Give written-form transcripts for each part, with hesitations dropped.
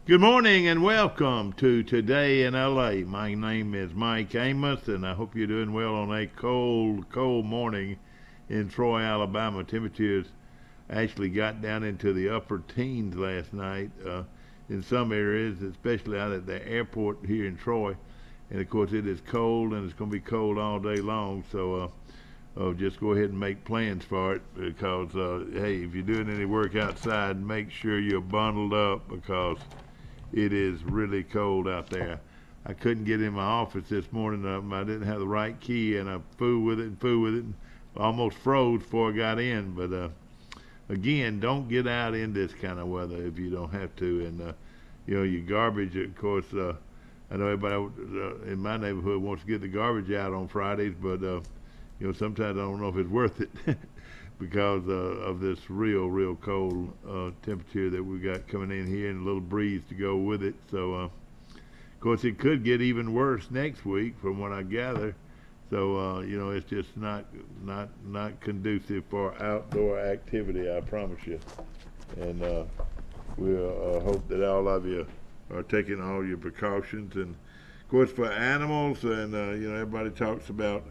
Good morning and welcome to Today in LA. My name is Mike Amos, and I hope you're doing well on a cold morning in Troy, Alabama. Temperatures actually got down into the upper teens last night in some areas, especially out at the airport here in Troy. And of course, it is cold, and it's going to be cold all day long. So just go ahead and make plans for it because, hey, if you're doing any work outside, make sure you're bundled up because it is really cold out there. I couldn't get in my office this morning. I didn't have the right key, and I fooled with it and almost froze before I got in. But again, don't get out in this kind of weather if you don't have to. And your garbage, of course. I know everybody in my neighborhood wants to get the garbage out on Fridays, but sometimes I don't know if it's worth it because of this real cold temperature that we got coming in here and a little breeze to go with it. So, of course, it could get even worse next week from what I gather. So, it's just not conducive for outdoor activity, I promise you. And we'll hope that all of you are taking all your precautions. And, of course, for animals, and, everybody talks about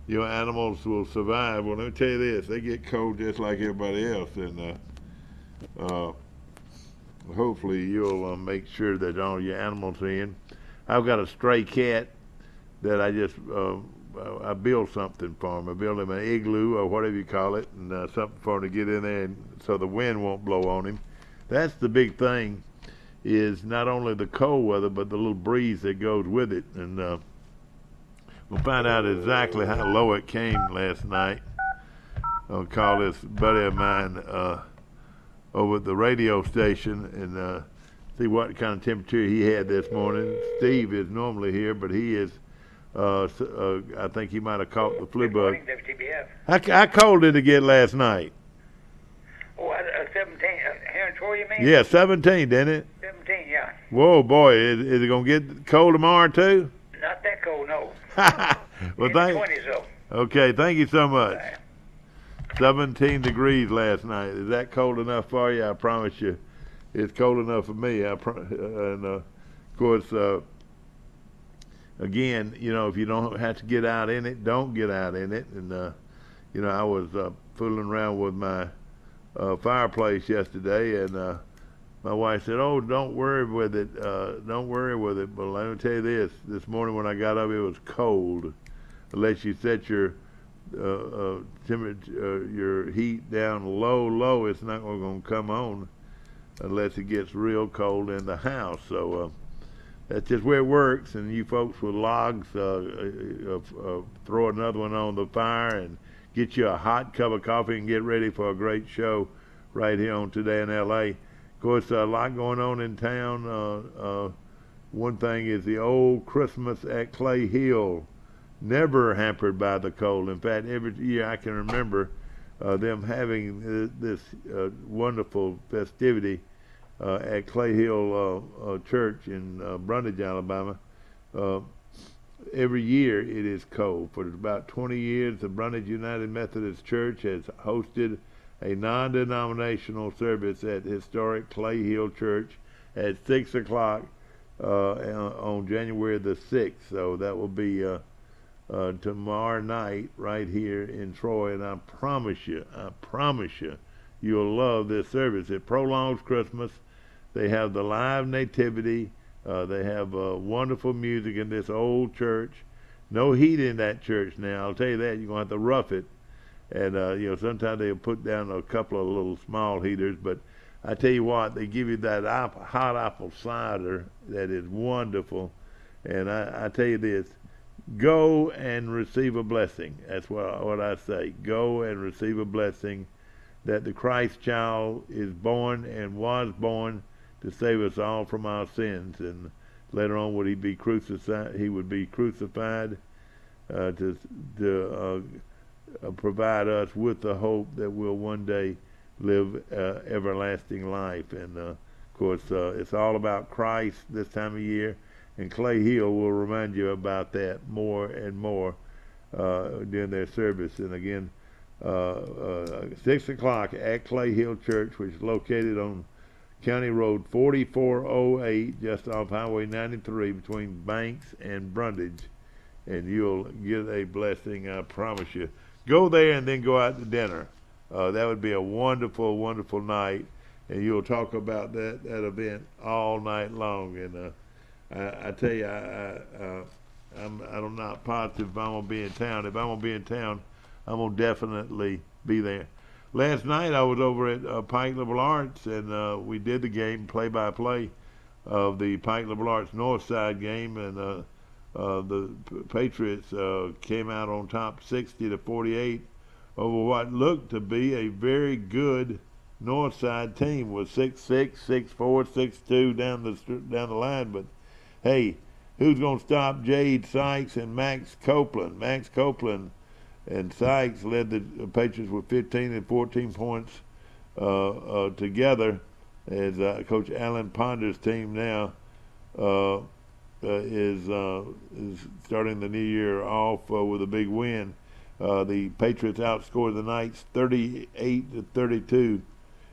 animals will survive. Well, let me tell you this: they get cold just like everybody else, and hopefully you'll make sure that all your animals are in. I've got a stray cat that I built something for him. I built him an igloo or whatever you call it, and something for him to get in there, so the wind won't blow on him. That's the big thing: is not only the cold weather, but the little breeze that goes with it, and we'll find out exactly how low it came last night. I'll call this buddy of mine over at the radio station and see what kind of temperature he had this morning. Steve is normally here, but he is, I think he might have caught the flu bug. Good morning, WTBF. How cold did it get last night? Oh, 17, here in Troy, you mean? Yeah, 17, didn't it? 17, yeah. Whoa, boy, is it going to get cold tomorrow, too? Not that cold, no. Well, in the 20s, though. Okay, thank you so much. 17 degrees last night. Is that cold enough for you? I promise you, it's cold enough for me. And of course, again, if you don't have to get out in it, don't get out in it. And I was fooling around with my fireplace yesterday, and my wife said, "Oh, don't worry with it. Don't worry with it." But let me tell you this: this morning when I got up, it was cold. Unless you set your temperature, your heat down low, it's not going to come on unless it gets real cold in the house. So that's just where it works. And you folks with logs, throw another one on the fire and get you a hot cup of coffee and get ready for a great show right here on Today in L.A. Of course, a lot going on in town. One thing is the old Christmas at Clay Hill, never hampered by the cold. In fact, every year I can remember them having this wonderful festivity at Clay Hill Church in Brundage, Alabama. Every year it is cold. For about 20 years, the Brundage United Methodist Church has hosted a non-denominational service at historic Clay Hill Church at 6 o'clock on January the 6th. So that will be tomorrow night right here in Troy, and I promise you, you'll love this service. It prolongs Christmas. They have the live nativity. They have wonderful music in this old church. No heat in that church now. I'll tell you that. You're going to have to rough it. And, sometimes they'll put down a couple of little small heaters. But I tell you what, they give you that hot apple cider that is wonderful. And I tell you this, go and receive a blessing. That's what I say. Go and receive a blessing that the Christ child is born and was born to save us all from our sins. And later on would he be crucified? He would be crucified to provide us with the hope that we'll one day live everlasting life. And of course, it's all about Christ this time of year. And Clay Hill will remind you about that more and more during their service. And again, 6 o'clock at Clay Hill Church, which is located on County Road 4408, just off Highway 93 between Banks and Brundage, and you'll get a blessing, I promise you. Go there and then go out to dinner. That would be a wonderful, wonderful night, and you'll talk about that event all night long. And I tell you, I'm not positive if I'm gonna be in town. If I'm gonna be in town, I'm gonna definitely be there. Last night I was over at Pike Liberal Arts, and we did the game play-by-play of the Pike Liberal Arts North Side game, and the Patriots came out on top 60-48 over what looked to be a very good North Side team with 6'6", 6'4", 6'2" down the line. But hey, who's going to stop Jade Sykes and Max Copeland? Max Copeland and Sykes led the Patriots with 15 and 14 points together, as Coach Alan Ponder's team now is starting the new year off with a big win. The Patriots outscored the Knights 38-32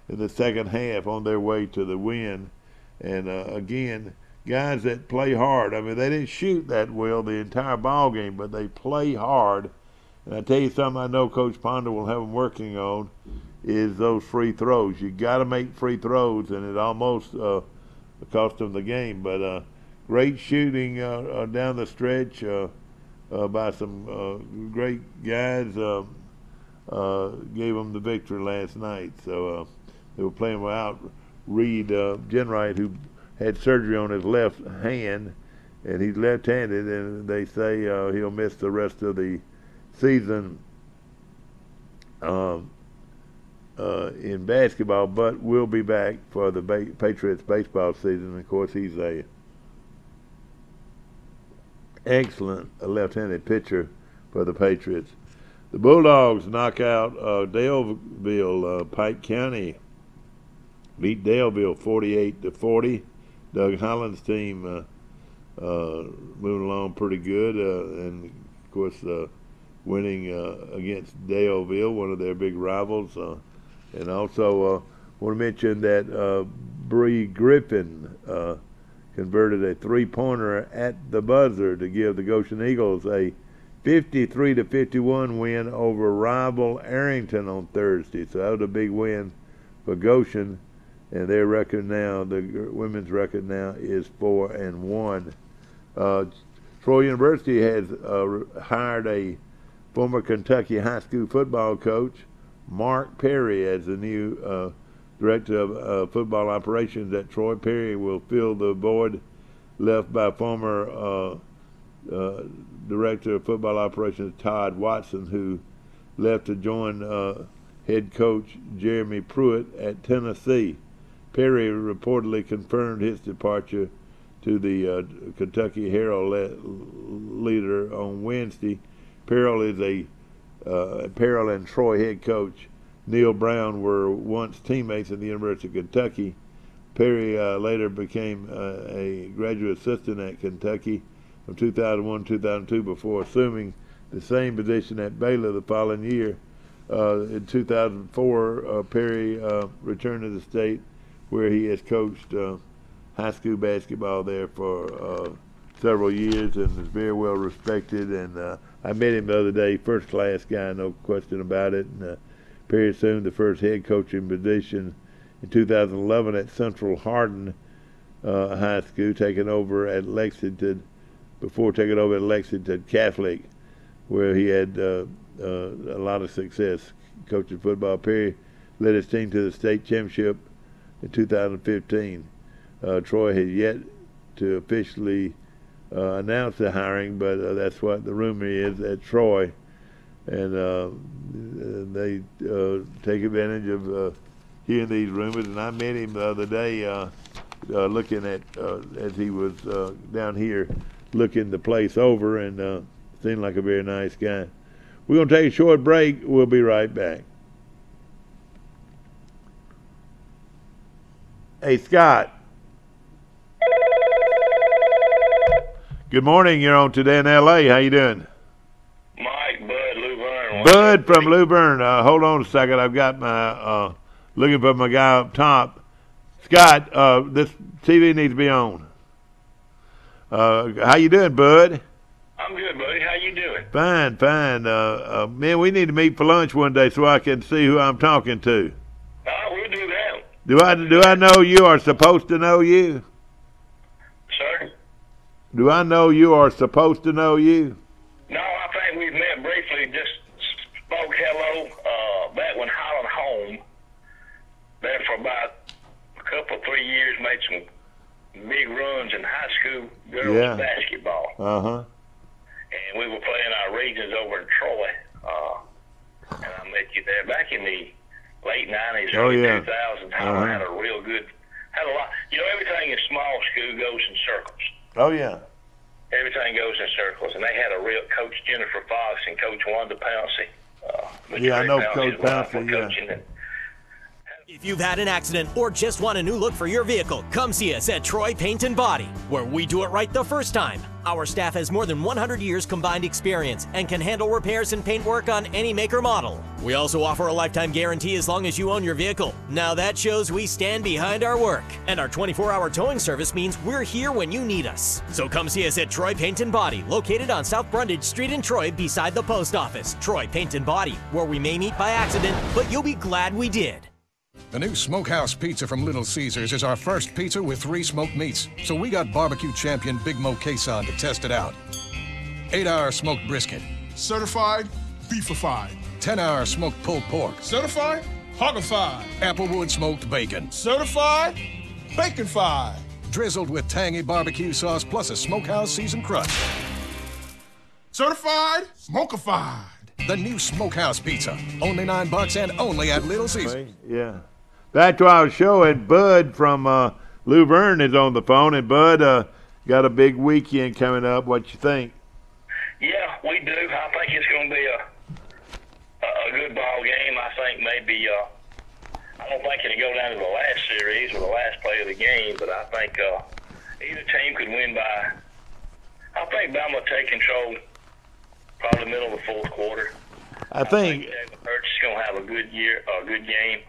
in the second half on their way to the win. And again, guys that play hard. I mean, they didn't shoot that well the entire ball game, but they play hard. And I tell you something I know Coach Ponder will have them working on is those free throws. You got to make free throws, and it almost cost them the game. But great shooting down the stretch by some great guys gave them the victory last night. So they were playing without Reed Jenright, who had surgery on his left hand, and he's left-handed, and they say he'll miss the rest of the season in basketball, but will be back for the Patriots baseball season. Of course, he's a excellent left-handed pitcher for the Patriots. The Bulldogs knock out Daleville. Pike County beat Daleville 48-40. Doug Holland's team moving along pretty good, and of course winning against Daleville, one of their big rivals. And also want to mention that Bree Griffin converted a three-pointer at the buzzer to give the Goshen Eagles a 53-51 win over rival Arrington on Thursday. So that was a big win for Goshen, and their record now, the women's record now, is 4-1. Troy University has hired a former Kentucky high school football coach, Mark Perry, as the new director of football operations at Troy. Perry will fill the void left by former director of football operations Todd Watson, who left to join head coach Jeremy Pruitt at Tennessee. Perry reportedly confirmed his departure to the Kentucky Herald leader on Wednesday. Perry and Troy head coach Neil Brown were once teammates at the University of Kentucky. Perry later became a graduate assistant at Kentucky from 2001-2002 before assuming the same position at Baylor the following year. In 2004, Perry returned to the state, where he has coached high school basketball there for several years and is very well respected. And I met him the other day, first class guy, no question about it. And Perry assumed the first head coaching position in 2011 at Central Hardin High School, taking over at Lexington Catholic, where he had a lot of success coaching football. Perry led his team to the state championship in 2015. Troy has yet to officially announce the hiring, but that's what the rumor is at Troy. And they take advantage of hearing these rumors. And I met him the other day looking at, as he was down here looking the place over, and seemed like a very nice guy. We're going to take a short break. We'll be right back. Hey, Scott. Good morning. You're on Today in L.A. How you doing? Mike, Bud, Luverne. Bud from Luverne. Hold on a second. I've got my looking for my guy up top. Scott, this TV needs to be on. How you doing, bud? I'm good, buddy. How you doing? Fine, fine. Man, we need to meet for lunch one day so I can see who I'm talking to. We'll do that. Do I know you or supposed to know you? Sir? Do I know you or supposed to know you? No, I think we've met briefly, just spoke hello back when Holland Home, there for about a couple, 3 years, made some big runs in high school girls basketball. Uh-huh. And we were playing our regions over in Troy. And I met you there back in the late 90s, early 2000s. Holland had a real good, had a lot. You know, everything in small school goes in circles. Oh, yeah. Everything goes in circles, and they had a real Coach Jennifer Fox and Coach Wanda Pouncey. Yeah, I know Coach Pouncey, yeah. If you've had an accident or just want a new look for your vehicle, come see us at Troy Paint and Body, where we do it right the first time. Our staff has more than 100 years combined experience and can handle repairs and paint work on any make or model. We also offer a lifetime guarantee as long as you own your vehicle. Now that shows we stand behind our work. And our 24-hour towing service means we're here when you need us. So come see us at Troy Paint and Body, located on South Brundage Street in Troy beside the post office. Troy Paint and Body, where we may meet by accident, but you'll be glad we did. The new Smokehouse Pizza from Little Caesars is our first pizza with 3 smoked meats, so we got barbecue champion Big Mo Quezon to test it out. 8-hour smoked brisket. Certified beefified. 10-hour smoked pulled pork. Certified hoggified. Applewood smoked bacon. Certified baconfied. Drizzled with tangy barbecue sauce plus a Smokehouse seasoned crust. Certified smokified. The new Smokehouse Pizza. Only $9 and only at Little Caesars. Yeah. Back to our show, and Bud from Luverne is on the phone. And Bud, got a big weekend coming up. What you think? Yeah, we do. I think it's going to be a good ball game. I think maybe I don't think it'll go down to the last series or the last play of the game, but I think either team could win by. I think Bama will take control probably middle of the fourth quarter. I think Jalen Hurts is going to have a good year, a good game.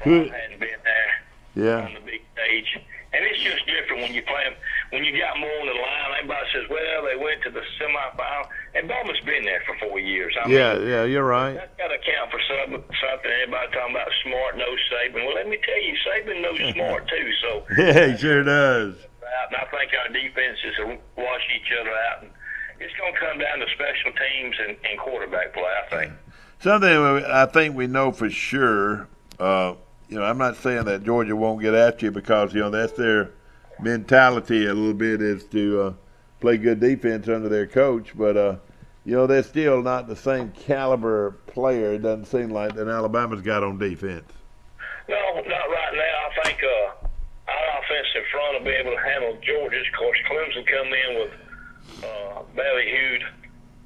Good. Hadn't been there on the big stage, and it's just different when you play them. When you got more on the line, everybody says, "Well, they went to the semifinal," and Bama's been there for 4 years. I mean, you're right. That's got to count for something. Everybody talking about smart knows Saban. Well, let me tell you, Saban knows smart too. So yeah, he sure does. And I think our defenses will wash each other out, and it's going to come down to special teams and quarterback play, I think. Something I think we know for sure. I'm not saying that Georgia won't get after you because that's their mentality a little bit is to play good defense under their coach, but they're still not the same caliber player. It doesn't seem like that Alabama's got on defense. No, not right now. I think our offense in front will be able to handle Georgia's. Of course, Clemson come in with ballyhooed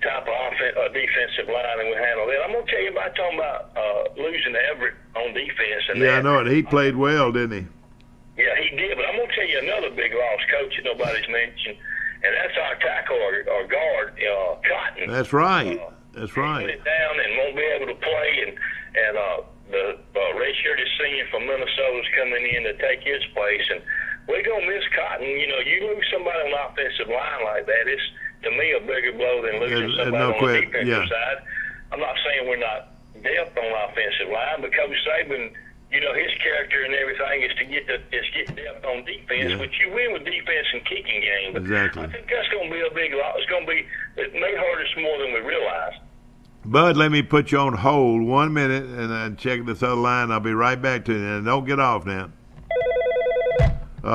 type of defensive line, and we handle it. I'm going to tell you about talking about losing Everett on defense. And I know it. He played well, didn't he? Yeah, he did. But I'm going to tell you another big loss coach that nobody's mentioned, and that's our tackle or guard, Cotton. That's right. That's right. He went down and won't be able to play, and the redshirted senior from Minnesota is coming in to take his place, and we're going to miss Cotton. You lose somebody on the offensive line like that, it's, to me, a bigger blow than losing somebody on the defensive side. I'm not saying we're not depth on the offensive line, but Coach Saban, his character and everything is to get depth on defense, which you win with defense and kicking game. But exactly. I think that's going to be a big loss. It may hurt us more than we realize. Bud, let me put you on hold 1 minute and check this other line. I'll be right back to you. And don't get off now.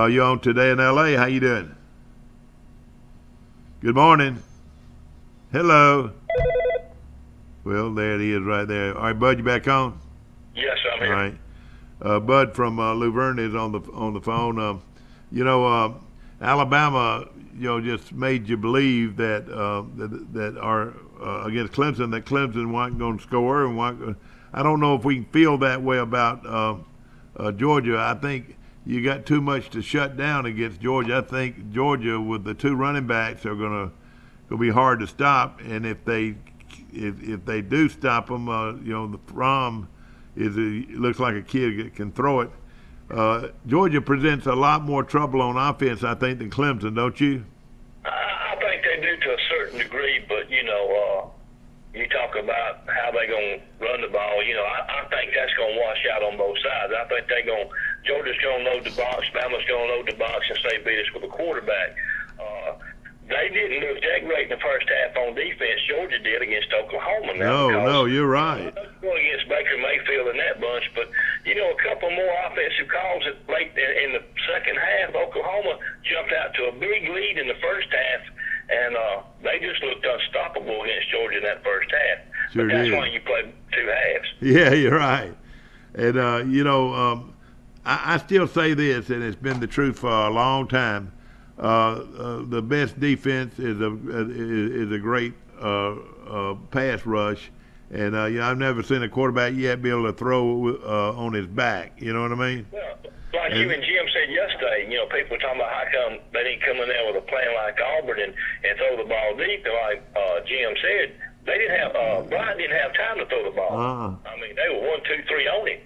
You're on Today in L.A. How you doing? Good morning. Hello. Well, there he is right there. All right, Bud, you back on? Yes, I'm here. All right. Bud from Luverne is on the phone. Alabama, just made you believe that that our against Clemson that Clemson wasn't going to score, and I don't know if we can feel that way about Georgia. I think you got too much to shut down against Georgia. I think Georgia with the 2 running backs are going to be hard to stop, and if they do stop them, the Fromm looks like a kid that can throw it. Georgia presents a lot more trouble on offense, I think, than Clemson, don't you? I think they do to a certain degree, but you talk about how they're going to run the ball. I think that's going to wash out on both sides. I think Georgia's going to load the box, Bama's going to load the box, and say beat us with a quarterback. They didn't look that great in the first half on defense. Georgia did against Oklahoma. No, you're right. Going against Baker Mayfield and that bunch, but a couple more offensive calls late in the second half. Oklahoma jumped out to a big lead in the first half, and they just looked unstoppable against Georgia in that first half. Sure but that's did. why you play two halves. Yeah, you're right. And I still say this, and it's been the truth for a long time. The best defense is a great pass rush, and I've never seen a quarterback yet be able to throw on his back. You know what I mean? Well, like you and Jim said yesterday, people were talking about how come they didn't come in there with a plan like Auburn and throw the ball deep. And like Jim said, they didn't have Bryant didn't have time to throw the ball. I mean, they were 1, 2, 3 on him.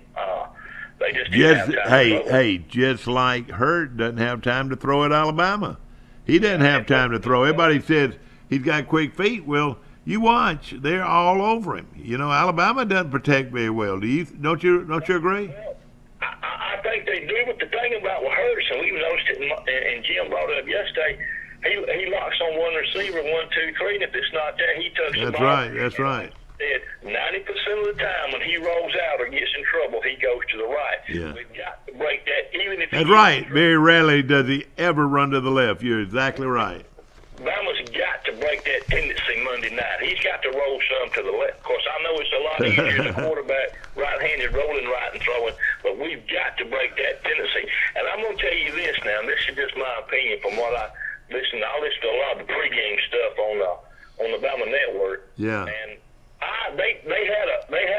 They just didn't have time to throw. Just like Hurt doesn't have time to throw at Alabama. He doesn't have time to throw. Everybody says he's got quick feet. Well, you watch; they're all over him. Alabama doesn't protect very well. Don't you agree? Well, I think they do. But the thing about Hurts, and we noticed it, and Jim brought it up yesterday. He locks on one receiver, 1, 2, 3, and if it's not there, he tucks the ball. That's right. 90% of the time when he rolls out or gets in trouble, he goes to the right. Yeah. We've got to break that, even if That's right. Very rarely does he ever run to the left. You're exactly right. Bama's got to break that tendency Monday night. He's got to roll some to the left. Of course, I know it's a lot easier as a quarterback, right-handed, rolling right and throwing, but we've got to break that tendency. And I'm going to tell you this now, and this is just my opinion from what I listen to a lot of the pregame stuff on the Bama Network. Yeah. And they had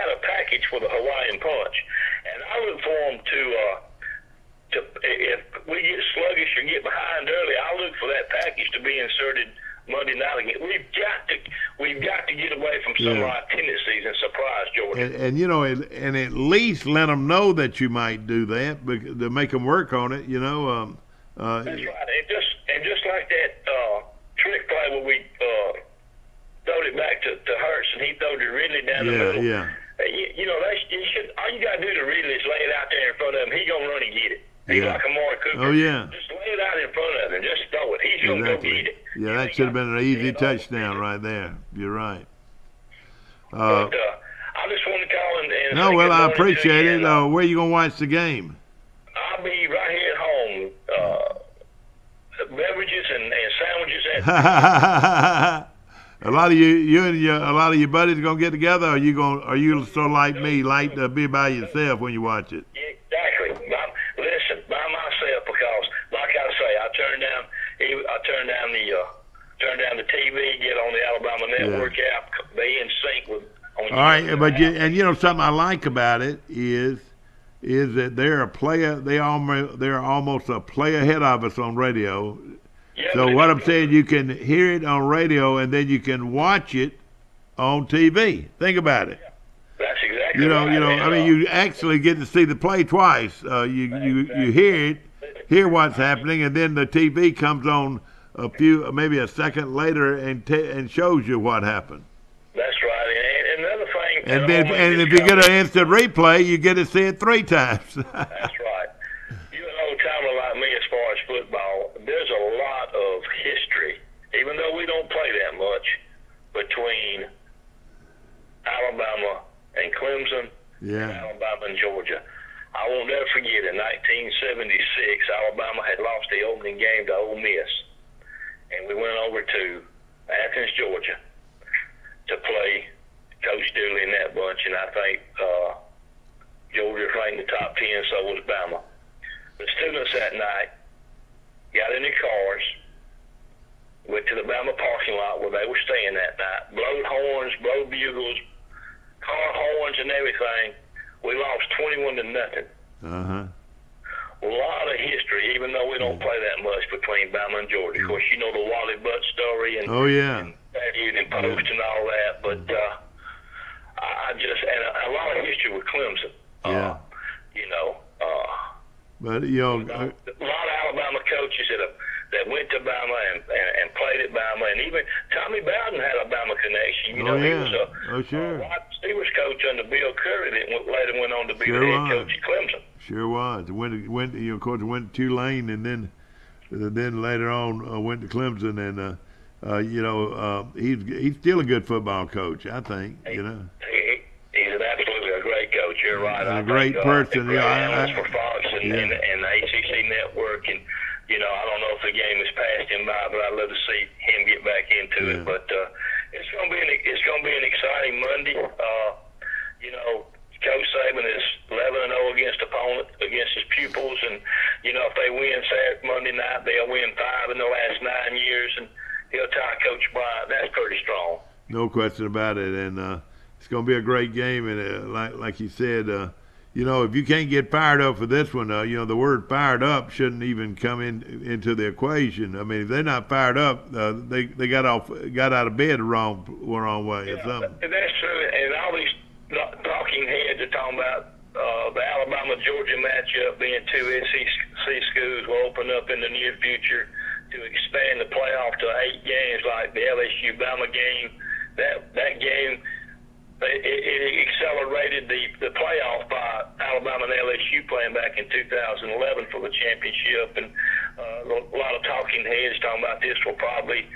a package for the Hawaiian Punch, and I look for them to if we get sluggish or get behind early, I look for that package to be inserted Monday night again. We've got to get away from some of our tendencies and surprise Georgia. And at least let them know that you might do that, to make them work on it. That's right. And just like that trick play where we throwed it back to Hurts, and he throwed it Ridley down the middle. Yeah. All you got to do to Ridley is lay it out there in front of him. He's going to run and get it. He's like Amari Cooper. Oh, yeah. Just lay it out in front of him. Just throw it. He's going to go get it. Yeah, that should have been an easy touchdown right there. You're right. But I just want to call and no, say well, good I morning to appreciate you, it. and, Where are you going to watch the game? I'll be right here at home. Beverages and sandwiches. A lot of a lot of your buddies gonna get together. Or are you sort of like me, like to be by yourself when you watch it? Exactly. Listen, by myself, because like I say, I turn down the TV, get on the Alabama Network app, be in sync with. All right, but something I like about it is that they're a player. They're almost a play ahead of us on radio. Yeah, so what I'm saying, you can hear it on radio and then you can watch it on TV. Think about it. That's exactly right. I mean, you actually get to see the play twice. You hear what's happening, and then the TV comes on maybe a second later and shows you what happened. That's right. And another thing. And if you get an instant replay, you get to see it 3 times. That's right. You an old timer like me as far as football, there's a lot of history, even though we don't play that much, between Alabama and Clemson and Alabama and Georgia. I won't never forget, in 1976, Alabama had lost the opening game to Ole Miss, and we went over to Athens, Georgia, to play Coach Dooley and that bunch, and I think Georgia was ranked in the top 10, so was Bama. The students that night got in their cars, went to the Bama parking lot where they were staying that night, blowed horns, blowed bugles, car horns and everything. We lost 21-0. A lot of history, even though we don't play that much between Bama and Georgia. Of course, you know the Wally Butt story and and Post and all that. But and a lot of history with Clemson. But you know, A lot of Alabama coaches that went to Bama and played at Bama, and even Tommy Bowden had a Bama connection. You know, he was a sure. wide receivers coach under Bill Curry that later went on to be Sure the head was. coach at Clemson. Sure was. Went you know, of course, went to Tulane, and then later on went to Clemson, and you know, he's still a good football coach, I think. You know, He's an absolutely a great coach. You're right. And I a great think, person. Great Yeah, analyst for Fox and the ACC network, and you know, I don't know if the game has passed him by, but I'd love to see him get back into it. But it's going to be an exciting Monday. You know, Coach Saban is 11-0 against his pupils, and you know, if they win Saturday, Monday night, they'll win 5 in the last 9 years, and he'll tie Coach Bryant. That's pretty strong. no question about it. And it's going to be a great game. And like you said, you know, if you can't get fired up for this one, you know, the word "fired up" shouldn't even come into the equation. I mean, if they're not fired up, they got out of bed the wrong way or something. That's true. And all these talking heads are talking about the Alabama-Georgia matchup being two SEC schools will open up in the near future to expand the playoff to 8 games like the LSU-Bama game. That game, it accelerated the playoff by Alabama and LSU playing back in 2011 for the championship. And a lot of talking heads talking about this will probably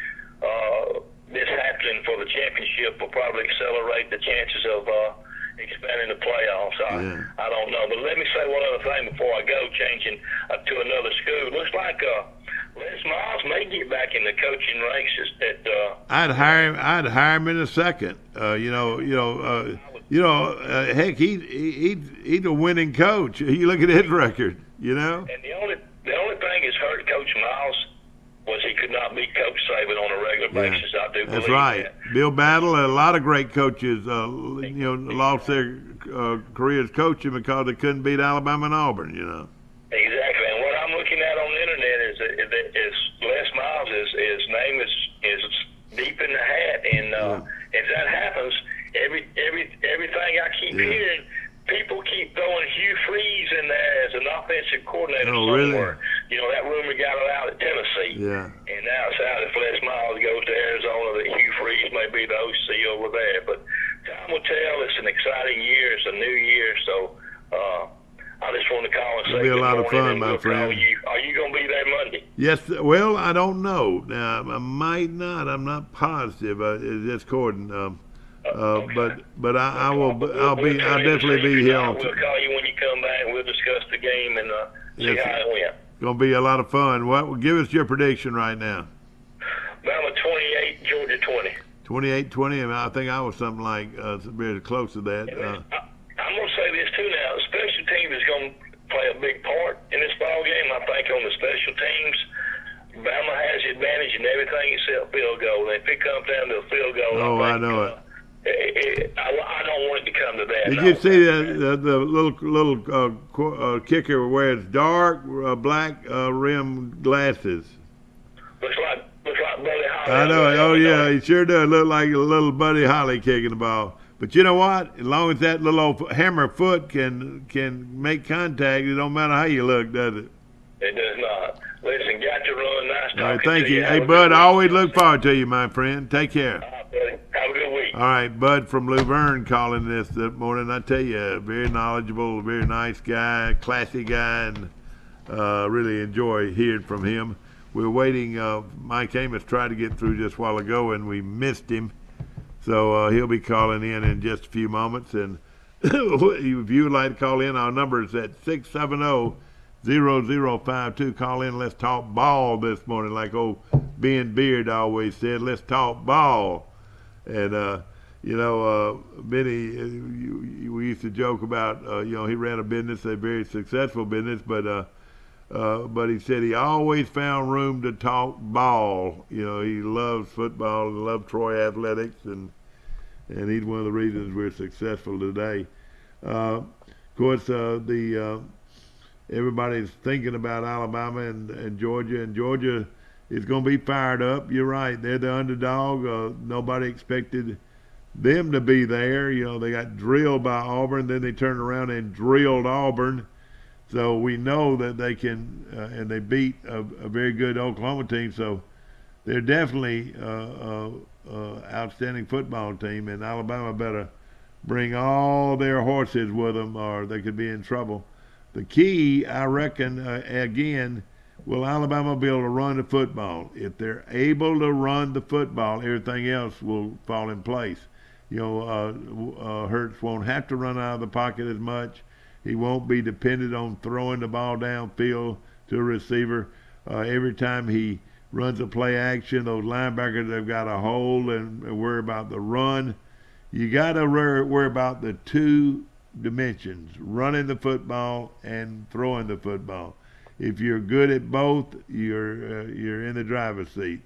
this happening for the championship will probably accelerate the chances of expanding the playoffs. I don't know. But let me say one other thing before I go, changing to another school. Looks like Les Miles may get back in the coaching ranks. I'd hire him in a second. Heck, he's a winning coach. You look at his record. You know. And the only thing that's hurt Coach Miles was he could not beat Coach Saban on a regular basis. I do believe that's right. that. Bill Battle and a lot of great coaches, lost their careers coaching because they couldn't beat Alabama and Auburn. You know. Exactly. And what I'm looking at on the internet is Les Miles. His name is deep in the hat, and if that happens, everything I keep hearing, people keep throwing Hugh Freeze in there as an offensive coordinator somewhere. Really? You know, that rumor got it out at Tennessee. Yeah. And now it's out if Les Miles goes to Arizona that Hugh Freeze may be the OC over there. But time will tell. It's an exciting year. It's a new year. So I just want to call and say It'll be a good lot of morning, fun, and my we'll friend. call you. Are you going to be there Monday? Yes. Well, I don't know. Now, I might not. I'm not positive. It's just Corden. Okay. But I'll definitely be here. We'll call you when you come back. We'll discuss the game and see Yes, how it went. Gonna be a lot of fun. Give us your prediction right now. Bama 28, Georgia 20. 28-20. And I think I was something like very close to that. I'm going to say this too now. Special teams is going to play a big part in this ball game. I think on the special teams, Bama has the advantage in everything except field goal. And if it comes down to a field goal, I know it. I don't want it to come to that. Did you see the little kicker wears dark black rim glasses? Looks like Buddy Holly. I know it. Oh yeah, he sure does look like a little Buddy Holly kicking the ball. But you know what? As long as that little old hammer foot can make contact, it don't matter how you look, does it? It does not. Listen, got to run. Nice talking All right, thank to you. Have Hey, a good Bud, I week. always look forward to you, my friend. Take care. All right, buddy. Have a good week. All right, Bud from Luverne calling this morning. I tell you, very knowledgeable, very nice guy, classy guy, and really enjoy hearing from him. We're waiting. Mike Amos tried to get through just a while ago, and we missed him. So he'll be calling in just a few moments. And if you would like to call in, our number is at 670-0052. Call in. Let's talk ball this morning, like old Ben Beard always said. Let's talk ball. And Benny, we used to joke about, he ran a business, a very successful business, but he said he always found room to talk ball. You know, he loves football and loves Troy athletics, and he's one of the reasons we're successful today. Of course, everybody's thinking about Alabama and Georgia is going to be fired up. You're right. They're the underdog. Nobody expected them to be there. You know, they got drilled by Auburn. Then they turned around and drilled Auburn. So we know that they can, and they beat a very good Oklahoma team. So they're definitely outstanding football team, and Alabama better bring all their horses with them, or they could be in trouble. The key, I reckon, again, will Alabama be able to run the football? If they're able to run the football, everything else will fall in place. You know, Hurts won't have to run out of the pocket as much. He won't be dependent on throwing the ball downfield to a receiver. Every time he runs a play action, those linebackers have got to hold and worry about the run. You got to worry about the two dimensions, running the football and throwing the football. If you're good at both, you're in the driver's seat.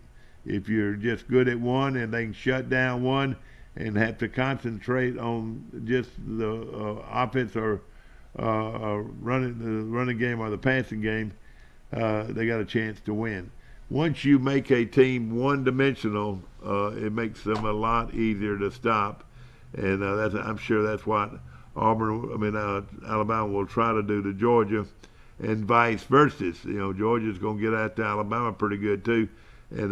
If you're just good at one and they can shut down one and have to concentrate on just the offense or running the running game or the passing game, they got a chance to win. Once you make a team one-dimensional, it makes them a lot easier to stop, and I'm sure that's what Alabama will try to do to Georgia, and vice versa. You know, Georgia's going to get after Alabama pretty good too, and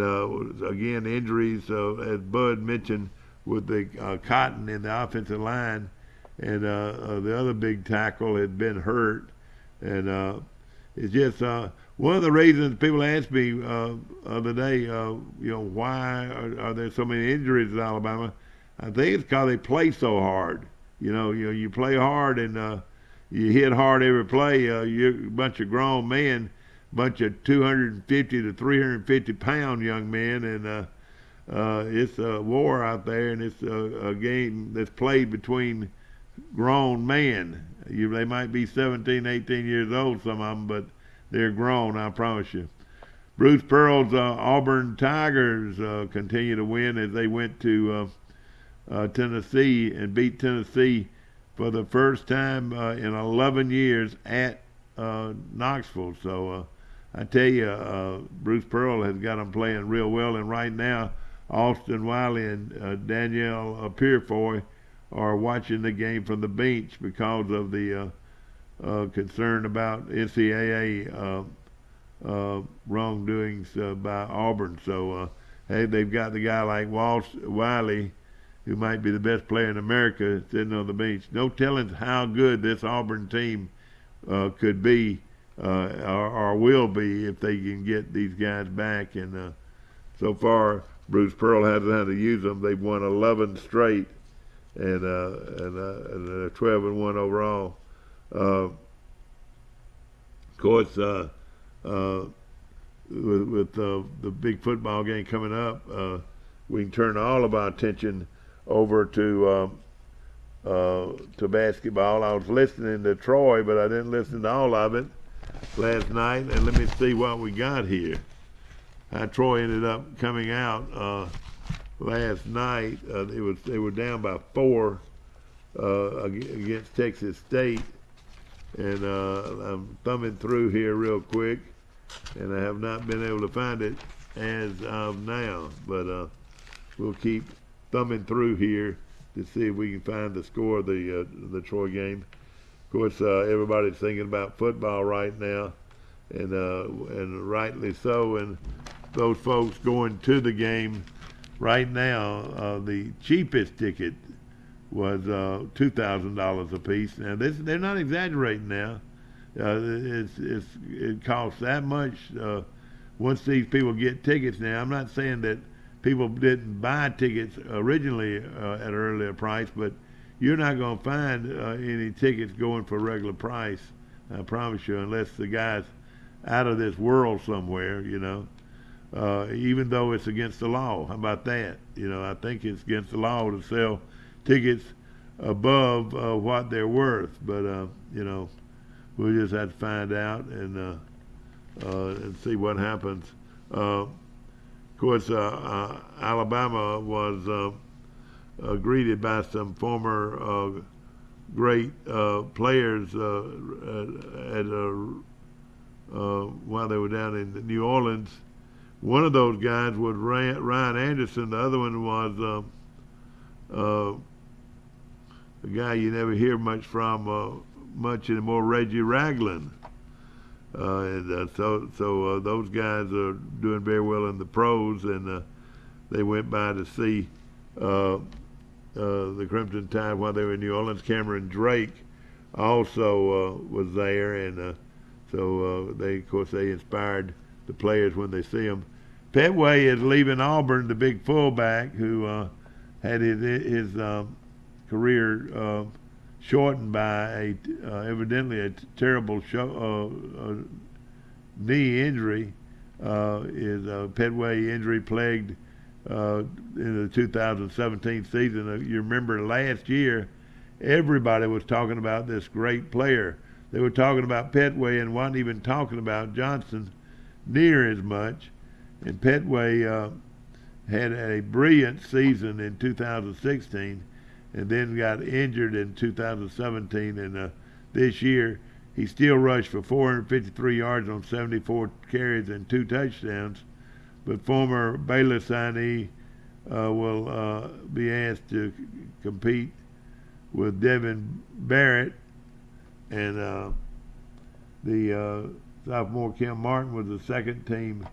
again, injuries as Bud mentioned with the Cotton in the offensive line, and the other big tackle had been hurt, and it's just one of the reasons people asked me the other day, you know, why are there so many injuries at Alabama? I think it's because they play so hard. You know, you play hard and you hit hard every play. You're a bunch of grown men, bunch of 250 to 350 pound young men, and it's a war out there, and it's a game that's played between grown men. They might be 17, 18 years old, some of them, but they're grown, I promise you. Bruce Pearl's Auburn Tigers continue to win as they went to Tennessee and beat Tennessee for the first time in 11 years at Knoxville. So I tell you, Bruce Pearl has got them playing real well, and right now Austin Wiley and Danielle Purefoy are watching the game from the bench because of the concern about NCAA wrongdoings by Auburn. So, hey, they've got the guy like Wiley, who might be the best player in America, sitting on the bench. No telling how good this Auburn team could be or will be if they can get these guys back. And so far, Bruce Pearl hasn't had to use them. They've won 11 straight and 12-1 overall. Of course, with the big football game coming up, we can turn all of our attention over to basketball. I was listening to Troy, but I didn't listen to all of it last night. And let me see what we got here. Troy ended up coming out last night. They were down by 4 against Texas State. And I'm thumbing through here real quick, and I have not been able to find it as of now. But we'll keep thumbing through here to see if we can find the score of the Troy game. Of course, everybody's thinking about football right now, and rightly so. And those folks going to the game right now, the cheapest ticket was $2,000 a piece. Now they're not exaggerating now. It costs that much once these people get tickets. Now I'm not saying that people didn't buy tickets originally at an earlier price, but you're not going to find any tickets going for regular price, I promise you, unless the guy's out of this world somewhere, you know. Even though it's against the law. How about that? You know, I think it's against the law to sell tickets above what they're worth, but you know, we'll just have to find out and see what happens. Of course, Alabama was greeted by some former great players while they were down in New Orleans. One of those guys was Ryan Anderson. The other one was a guy you never hear much from, much anymore, Reggie Ragland. So those guys are doing very well in the pros, and they went by to see the Crimson Tide while they were in New Orleans. Cameron Drake also was there, and so of course, they inspired the players when they see them. Petway is leaving Auburn, the big fullback who had his career shortened by evidently a terrible knee injury. Is a Petway injury plagued in the 2017 season. You remember last year, everybody was talking about this great player. They were talking about Petway and wasn't even talking about Johnson near as much. And Petway had a brilliant season in 2016 and then got injured in 2017. And this year, he still rushed for 453 yards on 74 carries and 2 touchdowns. But former Baylor signee will be asked to compete with Devin Barrett, and the sophomore Kim Martin was the second team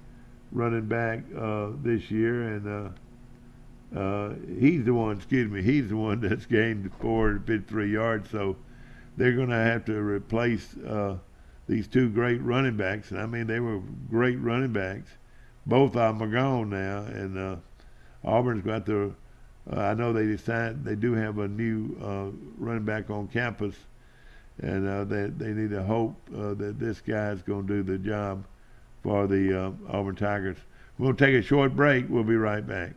running back this year, and he's the one that's gained 453 yards. So they're going to have to replace these two great running backs. And I mean, they were great running backs. Both of them are gone now, and Auburn's got the. I know they do have a new running back on campus, and they need to hope that this guy's going to do the job for the Auburn Tigers. We'll take a short break. We'll be right back.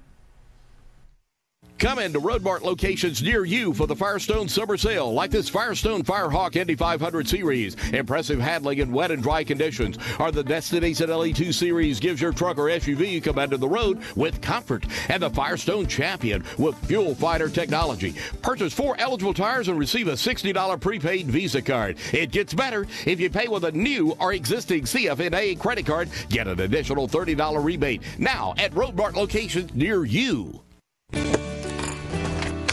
Come into Road Mart locations near you for the Firestone Summer Sale, like this Firestone Firehawk Indy 500 Series. Impressive handling in wet and dry conditions. Or the Destination LE2 Series gives your truck or SUV command of the road with comfort. And the Firestone Champion with Fuel Fighter technology. Purchase 4 eligible tires and receive a $60 prepaid Visa card. It gets better. If you pay with a new or existing CFNA credit card, get an additional $30 rebate. Now at Road Mart locations near you.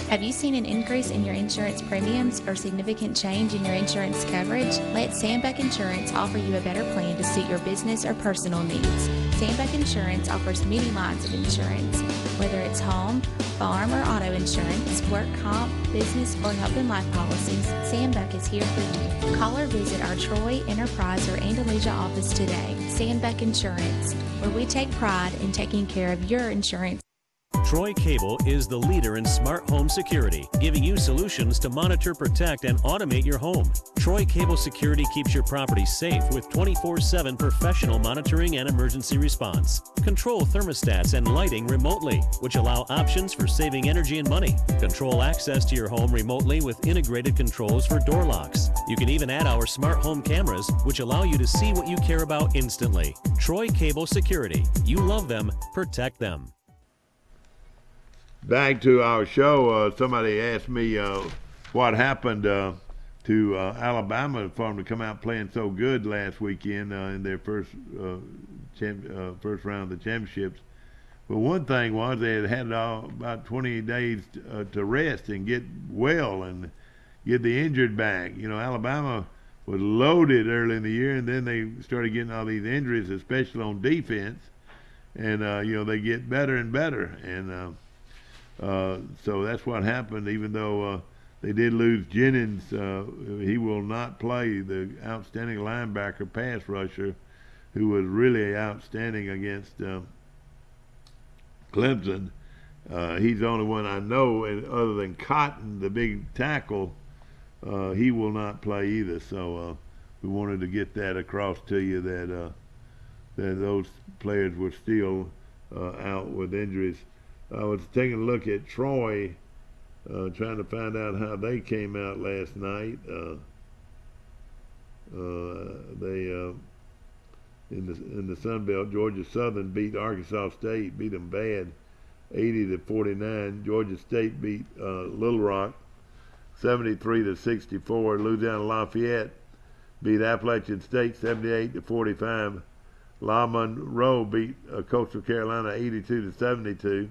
Have you seen an increase in your insurance premiums or significant change in your insurance coverage? Let Sandbeck Insurance offer you a better plan to suit your business or personal needs. Sandbeck Insurance offers many lines of insurance, whether it's home, farm, or auto insurance, work comp, business, or health and life policies. Sandbeck is here for you. Call or visit our Troy, Enterprise, or Andalusia office today. Sandbeck Insurance, where we take pride in taking care of your insurance. Troy Cable is the leader in smart home security, giving you solutions to monitor, protect, and automate your home. Troy Cable Security keeps your property safe with 24/7 professional monitoring and emergency response. Control thermostats and lighting remotely, which allow options for saving energy and money. Control access to your home remotely with integrated controls for door locks. You can even add our smart home cameras, which allow you to see what you care about instantly. Troy Cable Security. You love them, protect them. Back to our show. Somebody asked me what happened to Alabama for them to come out playing so good last weekend in their first round of the championships. But one thing was they had about 20 days to rest and get well and get the injured back. You know, Alabama was loaded early in the year, and then they started getting all these injuries, especially on defense. And, they get better and better. And so that's what happened, even though they did lose Jennings. He will not play, the outstanding linebacker pass rusher who was really outstanding against Clemson. He's the only one I know, and other than Cotton, the big tackle, he will not play either. So we wanted to get that across to you that those players were still out with injuries. I was taking a look at Troy, trying to find out how they came out last night. They in the Sun Belt, Georgia Southern beat Arkansas State, beat them bad, 80-49. Georgia State beat Little Rock, 73-64. Louisiana Lafayette beat Appalachian State, 78-45. La Monroe beat Coastal Carolina, 82-72.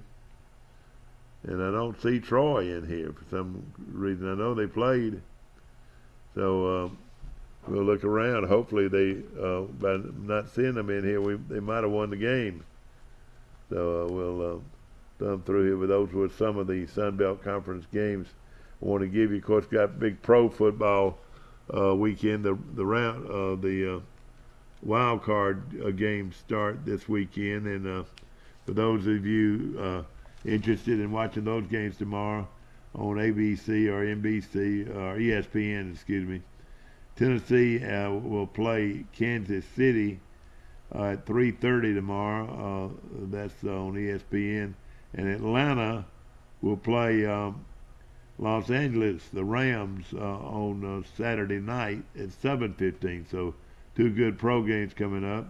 And I don't see Troy in here for some reason. I know they played So we'll look around. Hopefully they, by not seeing them in here, they might have won the game. So we'll thumb through here. But those were some of the Sun Belt Conference games I want to give you. Of course, got big pro football weekend. The wild card games start this weekend, and for those of you interested in watching those games tomorrow on ABC or NBC or ESPN, excuse me, Tennessee will play Kansas City at 3:30 tomorrow. That's on ESPN, and Atlanta will play Los Angeles, the Rams, on Saturday night at 7:15. So two good pro games coming up.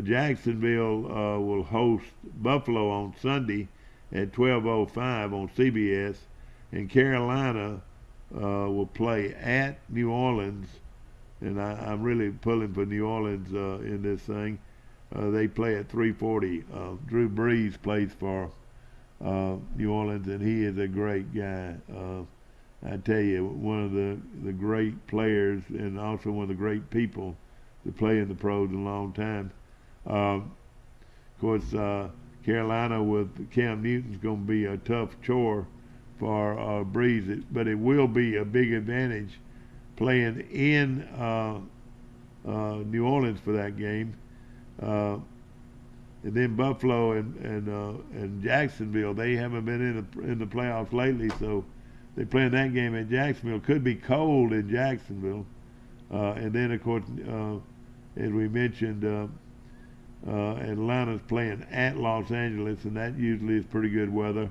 Jacksonville will host Buffalo on Sunday at 12:05 on CBS, and Carolina will play at New Orleans. And I'm really pulling for New Orleans in this thing. They play at 3:40. Drew Brees plays for New Orleans, and he is a great guy. I tell you, one of the great players and also one of the great people to play in the pros in a long time. Of course, Carolina with Cam Newton's going to be a tough chore for Brees, but it will be a big advantage playing in New Orleans for that game. And then Buffalo and Jacksonville, they haven't been in the playoffs lately, so they're playing that game at Jacksonville. Could be cold in Jacksonville. And then, of course, as we mentioned, Atlanta's playing at Los Angeles, and that usually is pretty good weather.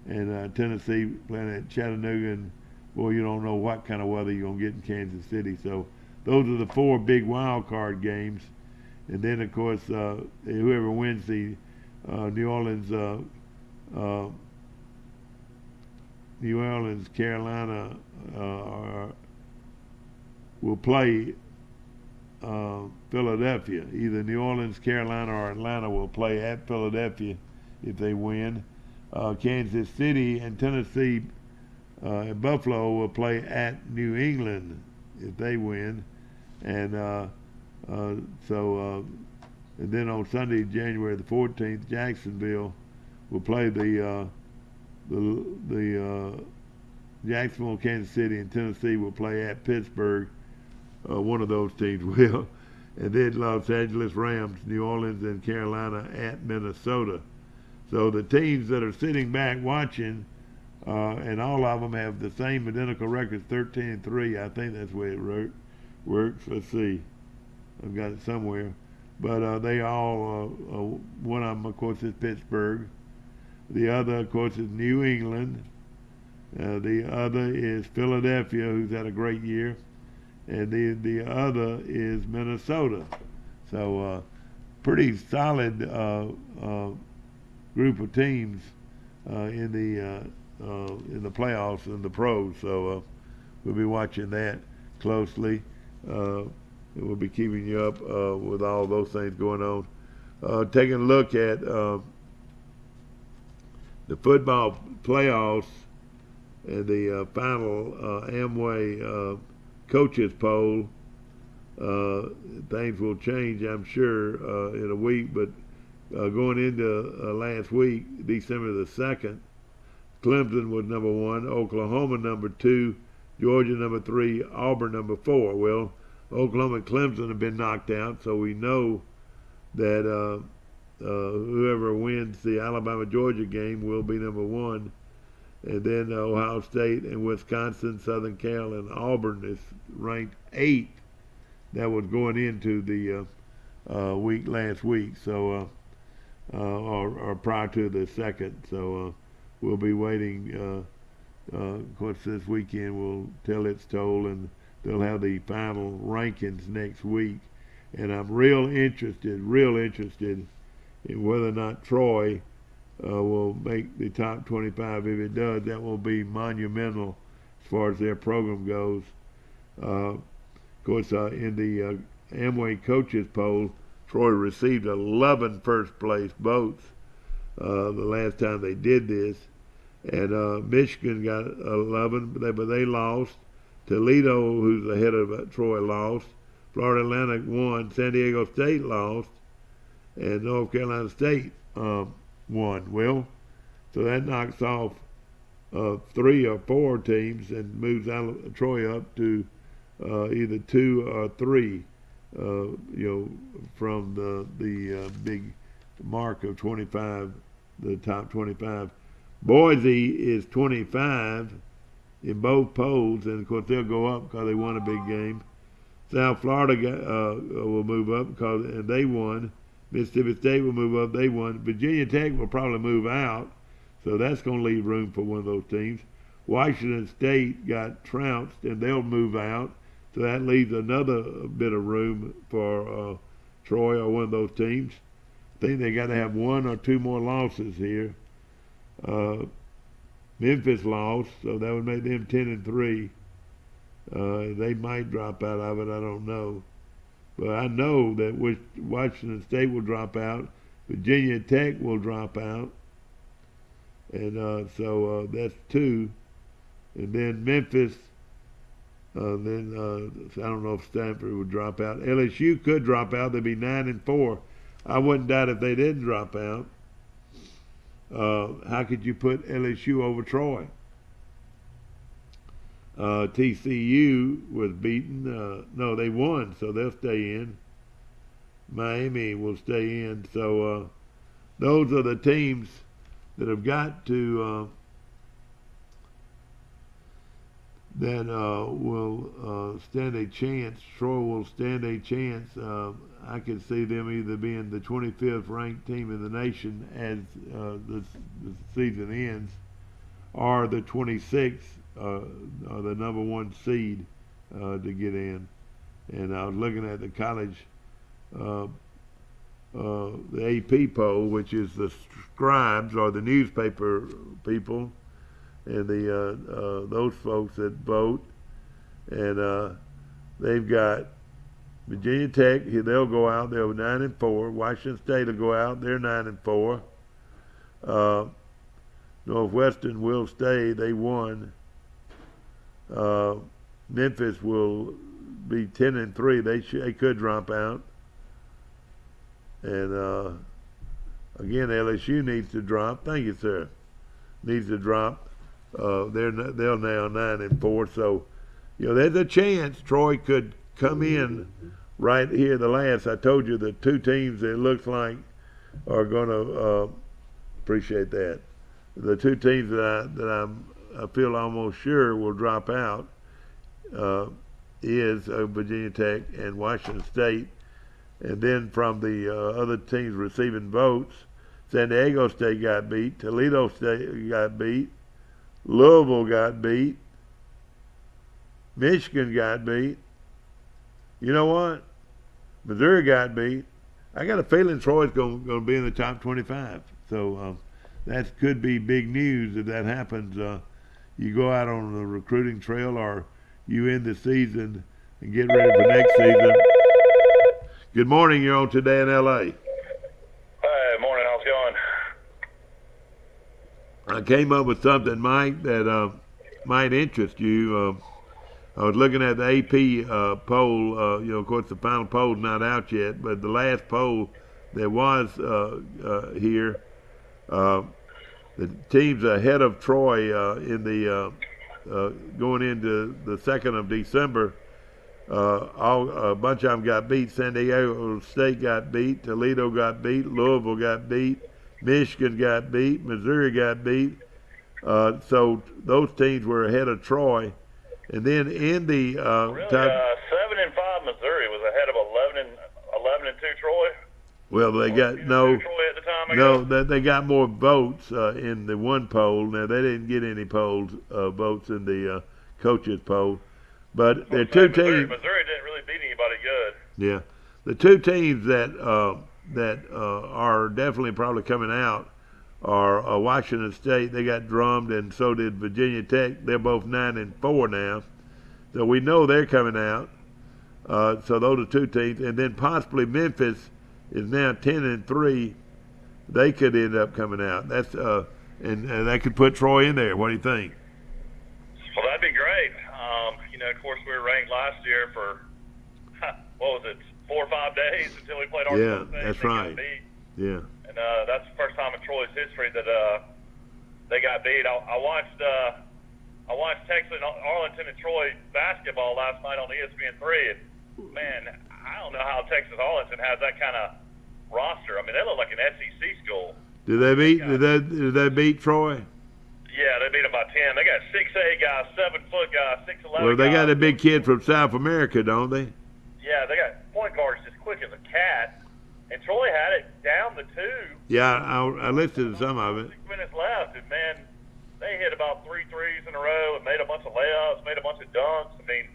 And Tennessee playing at Chattanooga, and boy, you don't know what kind of weather you're going to get in Kansas City. So those are the four big wild card games. And then, of course, whoever wins the New Orleans, Carolina will play Philadelphia. Either New Orleans, Carolina, or Atlanta will play at Philadelphia if they win. Kansas City and Tennessee and Buffalo will play at New England if they win. And and then on Sunday, January the 14th, Jacksonville will play the Jacksonville, Kansas City, and Tennessee will play at Pittsburgh. One of those teams will. And then Los Angeles Rams, New Orleans, and Carolina at Minnesota. So the teams that are sitting back watching, and all of them have the same identical records, 13-3. I think that's the way it works. Let's see. I've got it somewhere. But they all, one of them, of course, is Pittsburgh. The other, of course, is New England. The other is Philadelphia, who's had a great year. And the other is Minnesota. So pretty solid group of teams in the playoffs and the pros. So we'll be watching that closely. And we'll be keeping you up with all those things going on. Taking a look at the football playoffs and the final Amway coaches poll. Things will change, I'm sure, in a week, but going into last week, December the 2nd, Clemson was number 1, Oklahoma number 2, Georgia number 3, Auburn number 4. Well, Oklahoma and Clemson have been knocked out, so we know that whoever wins the Alabama-Georgia game will be number 1. And then Ohio State and Wisconsin, Southern Cal, and Auburn is ranked 8. That was going into the week last week, so or prior to the 2nd. So we'll be waiting. Of course, this weekend will tell its toll, and they'll have the final rankings next week. And I'm real interested in whether or not Troy will make the top 25. If it does, that will be monumental as far as their program goes. Of course, in the Amway coaches poll, Troy received 11 first-place votes the last time they did this. And Michigan got 11, but they lost. Toledo, who's ahead of Troy, lost. Florida Atlantic won. San Diego State lost. And North Carolina State won. Well, so that knocks off 3 or 4 teams and moves Troy up to either 2 or 3, from the big mark of 25, the top 25. Boise is 25 in both polls, and of course they'll go up because they won a big game. South Florida will move up and they won. Mississippi State will move up, they won. Virginia Tech will probably move out, so that's going to leave room for one of those teams. Washington State got trounced, and they'll move out, so that leaves another bit of room for Troy or one of those teams. I think they got to have 1 or 2 more losses here. Memphis lost, so that would make them 10-3. They might drop out of it, I don't know. But I know that Washington State will drop out. Virginia Tech will drop out. And so that's 2. And then Memphis, I don't know if Stanford would drop out. LSU could drop out. They'd be 9-4. I wouldn't doubt if they didn't drop out. How could you put LSU over Troy? TCU was beaten. No, they won, so they'll stay in. Miami will stay in. So those are the teams that have got to that will stand a chance. Troy will stand a chance. I could see them either being the 25th ranked team in the nation as the season ends, or the 26th, or the number 1 seed to get in. And I was looking at the college, the AP poll, which is the scribes or the newspaper people, and the those folks that vote, and they've got Virginia Tech. They'll go out. They're 9-4. Washington State will go out. They're 9-4. Northwestern will stay. They won. Memphis will be 10-3. They could drop out. And again, LSU needs to drop. Thank you, sir. Needs to drop. They're now 9-4. So, there's a chance Troy could come in right here. The last, I told you, the 2 teams that it looks like are going to appreciate that. The 2 teams that I feel almost sure will drop out is Virginia Tech and Washington State. And then from the other teams receiving votes, San Diego State got beat, Toledo State got beat, Louisville got beat, Michigan got beat. You know what? Missouri got beat. I got a feeling Troy's going to be in the top 25. So that could be big news if that happens. You go out on the recruiting trail, or you end the season and get ready for next season. Good morning. You're on Today in L.A. Hey, morning. How's it going? I came up with something, Mike, that might interest you. I was looking at the AP poll. Of course, the final poll's not out yet, but the last poll that was here, the teams ahead of Troy in the going into the 2nd of December, a bunch of them got beat. San Diego State got beat, Toledo got beat, Louisville got beat, Michigan got beat, Missouri got beat. So those teams were ahead of Troy. And then in the really, 7-5 Missouri was ahead of 11-2 Troy. Well, they got they got more votes in the one poll. Now they didn't get any votes in the coaches poll, but there are 2 teams. Missouri didn't really beat anybody good. Yeah, the 2 teams that are definitely probably coming out are Washington State. They got drummed, and so did Virginia Tech. They're both 9-4 now, so we know they're coming out. So those are 2 teams, and then possibly Memphis is now 10-3. They could end up coming out. That's and that could put Troy in there. What do you think? Well, that'd be great. know, of course, we were ranked last year for, what was it, 4 or 5 days until we played Arkansas State. That's They got right. beat. Yeah. And that's the first time in Troy's history that they got beat. I watched Texas, Arlington, and Troy basketball last night on ESPN3, and man, I don't know how Texas Arlington has that kind of roster. I mean, they look like an SEC school. Did they beat Troy? Yeah, they beat them by 10. They got 6'8" guys, 7-foot guys, 6'11" Well, they got guys. a big kid from South America, don't they? Yeah, they got point guards just quick as a cat. And Troy had it down the 2. Yeah, I listened to some of it. 6 minutes left, and man, they hit about 3 threes in a row and made a bunch of layups, made a bunch of dunks. I mean,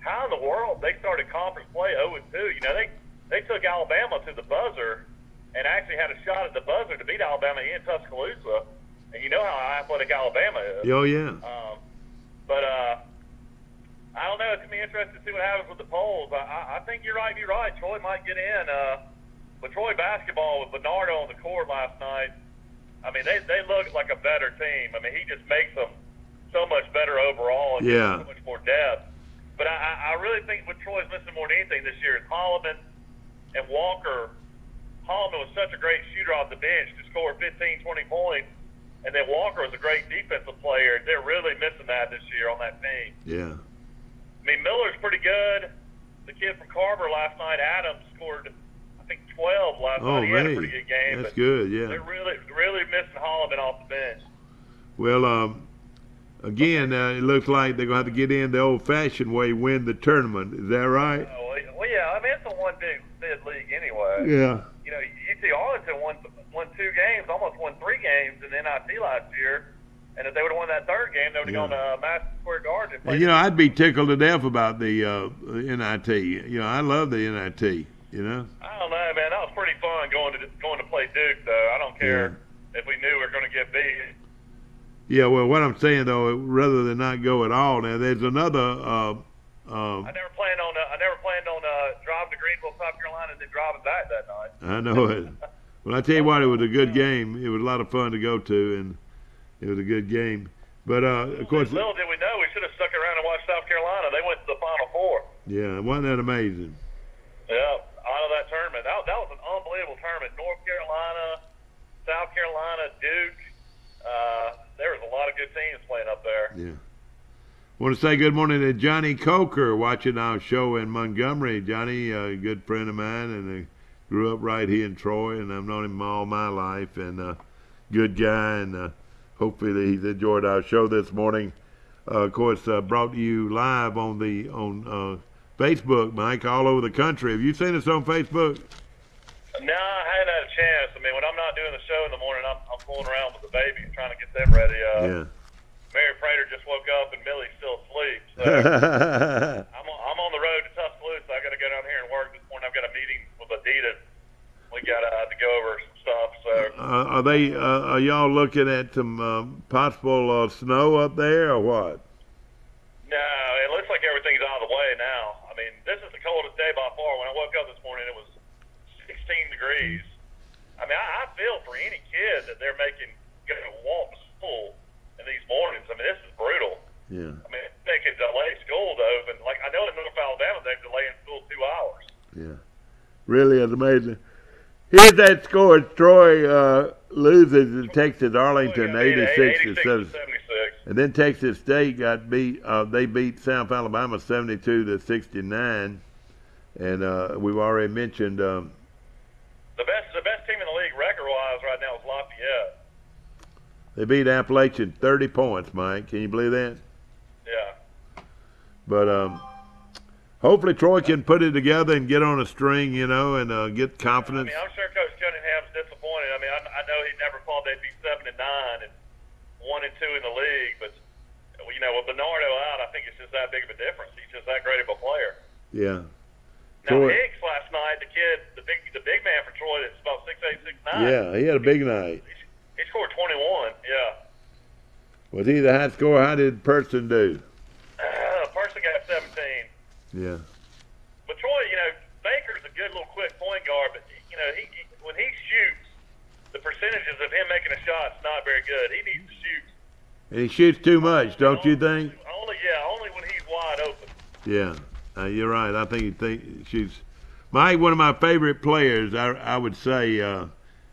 how in the world they started conference play 0-2? You know, they took Alabama to the buzzer and actually had a shot at the buzzer to beat Alabama in Tuscaloosa. And you know how athletic Alabama is. Oh, yeah. But I don't know. It's going to be interesting to see what happens with the polls. I think you're right. Troy might get in. But Troy basketball with Bernardo on the court last night, I mean, they look like a better team. I mean, he just makes them so much better overall and Yeah. so much more depth. But I really think what Troy's missing more than anything this year is Holloman and Walker. Holloman was such a great shooter off the bench to score 15, 20 points. And then Walker was a great defensive player. They're really missing that this year on that team. Yeah. I mean, Miller's pretty good. The kid from Carver last night, Adams, scored, I think, 12 last night. He had a pretty good game. That's but good, yeah. They're really missing Holloman off the bench. Well, again, it looks like they're going to have to get in the old-fashioned way, win the tournament. Is that right? Well, yeah, I mean, it's a one big league anyway. Yeah. You know, you see Arlington won 2 games, almost won 3 games in the NIT last year. And if they would have won that 3rd game, they would have gone to Madison Square Garden. And, you know, I'd be tickled to death about the NIT. You know, I love the NIT, you know. I don't know, man. That was pretty fun going to play Duke, though. I don't care if we knew we were going to get beat. Yeah, well, what I'm saying, though, rather than not go at all, now, there's another I never planned on driving to Greenville, South Carolina, and then driving back that night. I know it. Well, I tell you what, it was a good game. It was a lot of fun to go to, and it was a good game. But, of course... Little did we know, we should have stuck around and watched South Carolina. They went to the Final Four. Yeah, wasn't that amazing? Yeah, out of that tournament. That was an unbelievable tournament. North Carolina, South Carolina, Duke. There was a lot of good teams playing up there. Yeah. Want to say good morning to Johnny Coker watching our show in Montgomery. Johnny, a good friend of mine, and grew up right here in Troy, and I've known him all my life, and good guy, and hopefully he's enjoyed our show this morning. Of course, brought to you live on Facebook, Mike, all over the country. Have you seen us on Facebook? No, I hadn't had a chance. I mean, when I'm not doing the show in the morning, I'm fooling around with the baby, trying to get them ready. Yeah. Mary Prater just woke up and Millie's still asleep. So I'm on the road to Tuscaloosa. I got to go down here and work this morning. I've got a meeting with Adidas. We got to go over some stuff. So Are y'all looking at some possible snow up there or what? no, it looks like everything's out of the way now. I mean, this is the coldest day by far. When I woke up this morning, it was 16 degrees. I mean, I feel for any kid that they're making go to walk to school in these mornings. I mean, this is brutal. Yeah. I mean, they could delay school to open. Like, I know in North Alabama, they're delaying school 2 hours. Yeah. Really is amazing. Here's that score. Troy loses to Texas Arlington 86 to 76. And then Texas State got beat. They beat South Alabama 72 to 69. And we've already mentioned The best team in the league record-wise right now is Lafayette. they beat Appalachian 30 points, Mike. Can you believe that? Yeah. But hopefully Troy can put it together and get on a string, you know, and get confidence. I mean, I'm sure Coach Cunningham's disappointed. I mean, I know he never thought they'd be 7-9 and 1-2 in the league, but you know, with Bernardo out, I think it's just that big of a difference. He's just that great of a player. Yeah. Now Troy, Hicks last night, the kid, the big man for Troy, that's about 6'8", 6'9". yeah, he had a big night. He scored 21. Yeah. Was he the high scorer? How did Person do? Person got 17. Yeah. But Troy, you know, Baker's a good little quick point guard, but you know, he when he shoots, the percentages of him making a shot is not very good. He needs to shoot. And he shoots too much, don't you think? Only when he's wide open. Yeah, you're right. I think she's one of my favorite players. I would say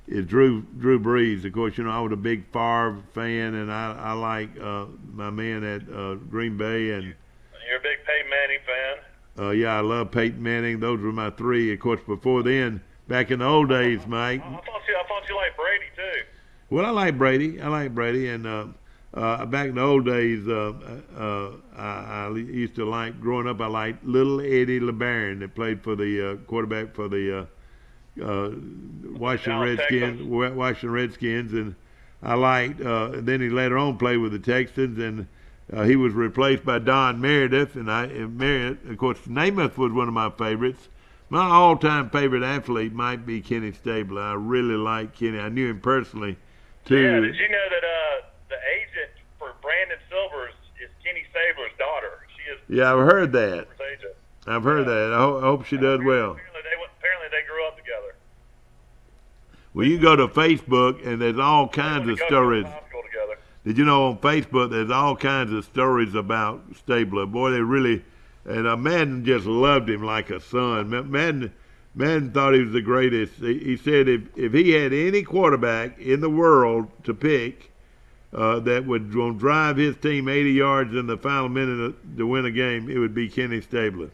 is Drew Brees. Of course, I was a big Favre fan, and I like my man at Green Bay. And you're a big Peyton Manning fan. Yeah, I love Peyton Manning. Those were my three. Of course, before then, back in the old days, Mike. I thought you liked Brady too. Well, I like Brady, and back in the old days, I used to like, growing up, I liked little Eddie LeBaron that played for the quarterback for the Washington Redskins, and I liked, then he later on played with the Texans, and he was replaced by Don Meredith, and Meredith, of course, Namath was one of my favorites. My all-time favorite athlete might be Kenny Stabler. I really like Kenny. I knew him personally, too. Yeah, did you know that the agent for Brandon Silvers is Kenny Stabler's daughter? She is. Yeah, I've heard that. Agent. I've heard that. I hope she does well. Apparently they grew up together. Well, you go to Facebook, and there's all kinds of stories. Did you know on Facebook there's all kinds of stories about Stabler? Boy, they really, and Madden just loved him like a son. Madden thought he was the greatest. He said if he had any quarterback in the world to pick that would drive his team 80 yards in the final minute to win a game, it would be Kenny Stabler.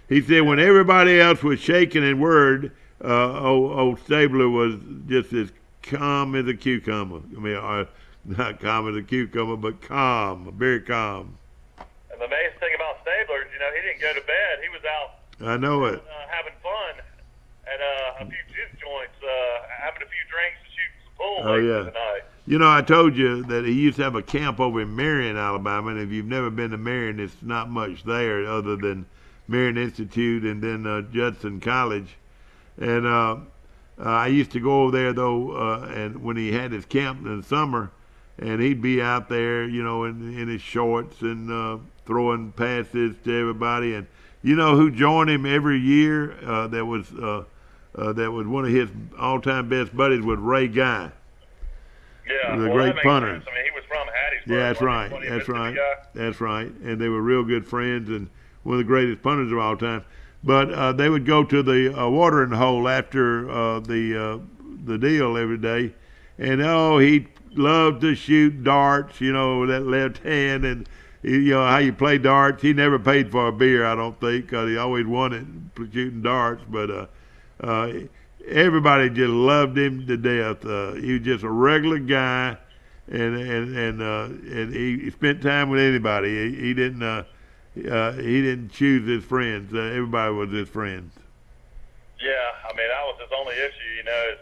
He said when everybody else was shaking and worried, old Stabler was just as calm as a cucumber. I mean, not calm as a cucumber, but calm, very calm. And the amazing thing about Stabler is, he didn't go to bed. He was out. I know it. Having fun at a few juke joints, having a few drinks and shooting some pool tonight. I told you that he used to have a camp over in Marion, Alabama, and if you've never been to Marion, it's not much there other than Marion Institute and then Judson College. And I used to go over there, though, and when he had his camp in the summer, and he'd be out there, in his shorts and throwing passes to everybody. And you know who joined him every year? That was one of his all-time best buddies was Ray Guy. Yeah, the great punter. Sense. I mean, he was from Hattiesburg. Yeah, that's right. And they were real good friends and one of the greatest punters of all time. But they would go to the watering hole after the deal every day, and he loved to shoot darts. That left hand, and how you play darts. He never paid for a beer, I don't think, because he always won it shooting darts. But everybody just loved him to death. He was just a regular guy, and he spent time with anybody. He didn't choose his friends. Everybody was his friends. Yeah, I mean that was his only issue. Is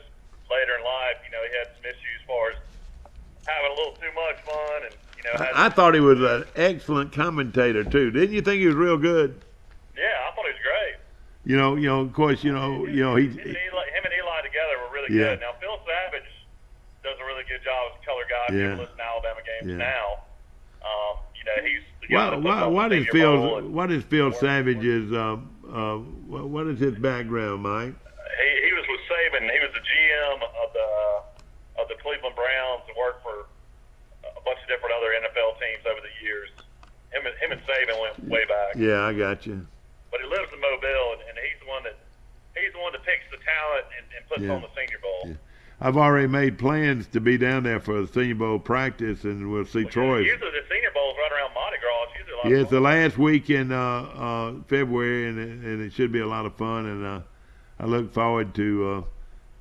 later in life, he had some issues as far as having a little too much fun, and I thought he was an excellent commentator too. Didn't you think he was real good? Yeah, I thought he was great. Of course, him and Eli together were really good. Now Phil Savage does a really good job as a color guy. People listen to Alabama games now. He's the guy what is Phil Savage's what is his background, Mike? He was with Saban. He was the GM of the Cleveland Browns and worked for a bunch of different other NFL teams over the years. Him and Saban went way back. Yeah, I got you. But he lives in Mobile, and he's the one that picks the talent and puts on the Senior Bowl. Yeah. I've already made plans to be down there for the Senior Bowl practice, and we'll see Troy. Usually the Senior Bowl's right around Mardi Gras. It's usually a lot of fun. It's the last week in February, and it should be a lot of fun. And I look forward to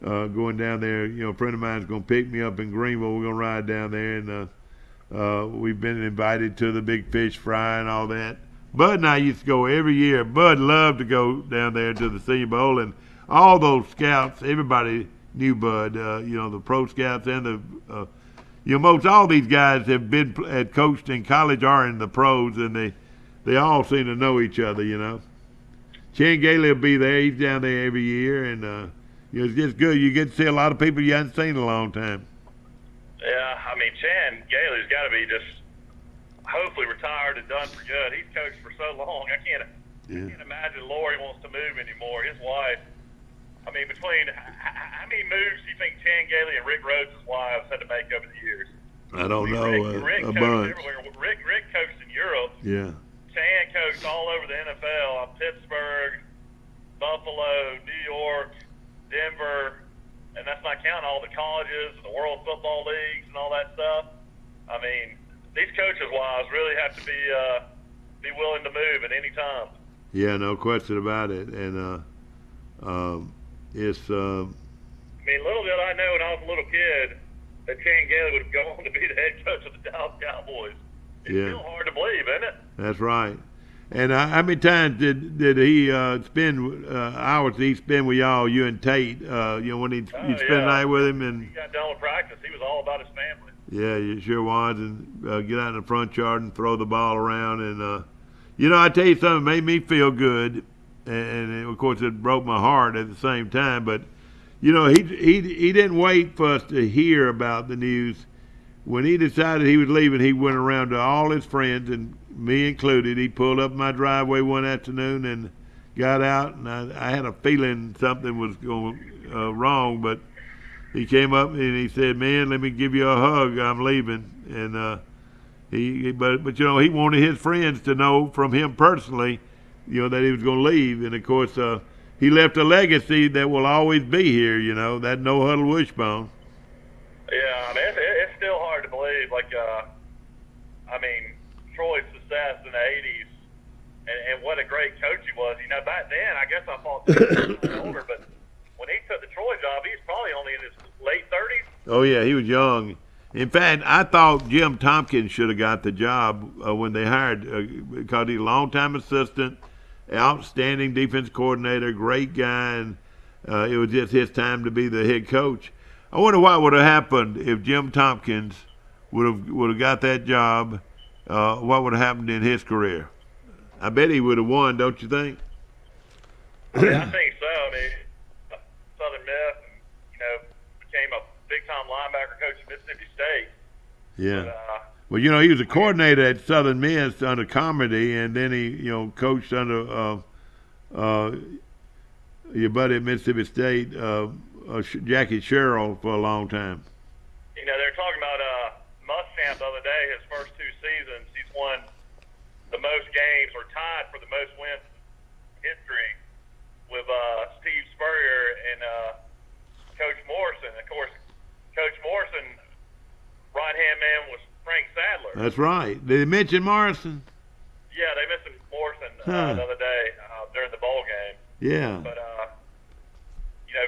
going down there. A friend of mine's going to pick me up in Greenville. We're going to ride down there, and we've been invited to the big fish fry and all that. Bud and I used to go every year. Bud loved to go down there to the Senior Bowl, and all those scouts, everybody knew Bud. The pro scouts and most all these guys had coached in college or in the pros, and they all seem to know each other. Chan Gailey will be there. He's down there every year, and it's just good. You get to see a lot of people you haven't seen in a long time. Yeah, I mean Chan Gailey's got to be just hopefully retired and done for good. He's coached for so long. I can't imagine Lori wants to move anymore. His wife. I mean, how many moves do you think Chan Gailey and Rick Rhodes' wives had to make over the years? I don't know. Rick a coached bunch. everywhere. Rick coached in Europe. Yeah. Chan coached all over the NFL, Pittsburgh, Buffalo, New York, Denver, and that's not counting all the colleges and the World Football Leagues and all that stuff. I mean, these coaches-wise really have to be willing to move at any time. Yeah, no question about it. And it's. I mean, little did I know when I was a little kid that Chan Gailey would go on to be the head coach of the Dallas Cowboys. It's still hard to believe, isn't it? That's right. And how many times did he spend hours did he spend with y'all, you and Tate? When you'd spend the night with him, and he got done with practice, he was all about his family. Yeah, you sure was. And get out in the front yard and throw the ball around. And I tell you something, it made me feel good, and of course it broke my heart at the same time. But he didn't wait for us to hear about the news. When he decided he was leaving, he went around to all his friends, and me included. He pulled up my driveway one afternoon and got out, and I had a feeling something was going wrong, but he came up and he said, "Man, let me give you a hug. I'm leaving." And he wanted his friends to know from him personally, that he was going to leave. And of course, he left a legacy that will always be here. That no huddle wishbone. Yeah, I mean, it's still hard to believe. Troy's success in the 80s and what a great coach he was. Back then, I guess I thought he was a little older, but when he took the Troy job, he was probably only in his late 30s. Oh, yeah, he was young. In fact, I thought Jim Tompkins should have got the job when they hired because he's a longtime assistant, outstanding defense coordinator, great guy, and it was just his time to be the head coach. I wonder what would have happened if Jim Tompkins would have got that job. What would have happened in his career? I bet he would have won, don't you think? Yeah, I think so. I mean, Southern Miss, became a big-time linebacker coach at Mississippi State. Yeah. But, he was a coordinator at Southern Miss under Comedy, and then he, coached under your buddy at Mississippi State, Jackie Sherrill, for a long time. They're talking about Muschamp the other day. His first 2 seasons, he's won the most games or tied for the most wins in history with Steve Spurrier and Coach Morrison. Of course, Coach Morrison, right-hand man was Frank Sadler. That's right. Did they mention Morrison? Yeah, they mentioned Morrison the other day during the bowl game. Yeah. But,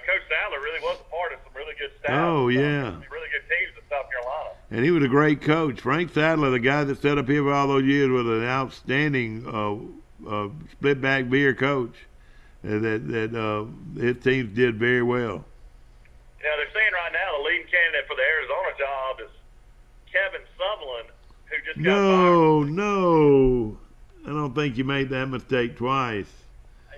Coach Sadler really was a part of some really good staff. Oh, yeah. Really good teams in South Carolina. And he was a great coach. Frank Sadler, the guy that set up here for all those years, was an outstanding split-back veer coach that his teams did very well. They're saying right now the leading candidate for the Arizona job is Kevin Sumlin, who just got fired. No. I don't think you made that mistake twice.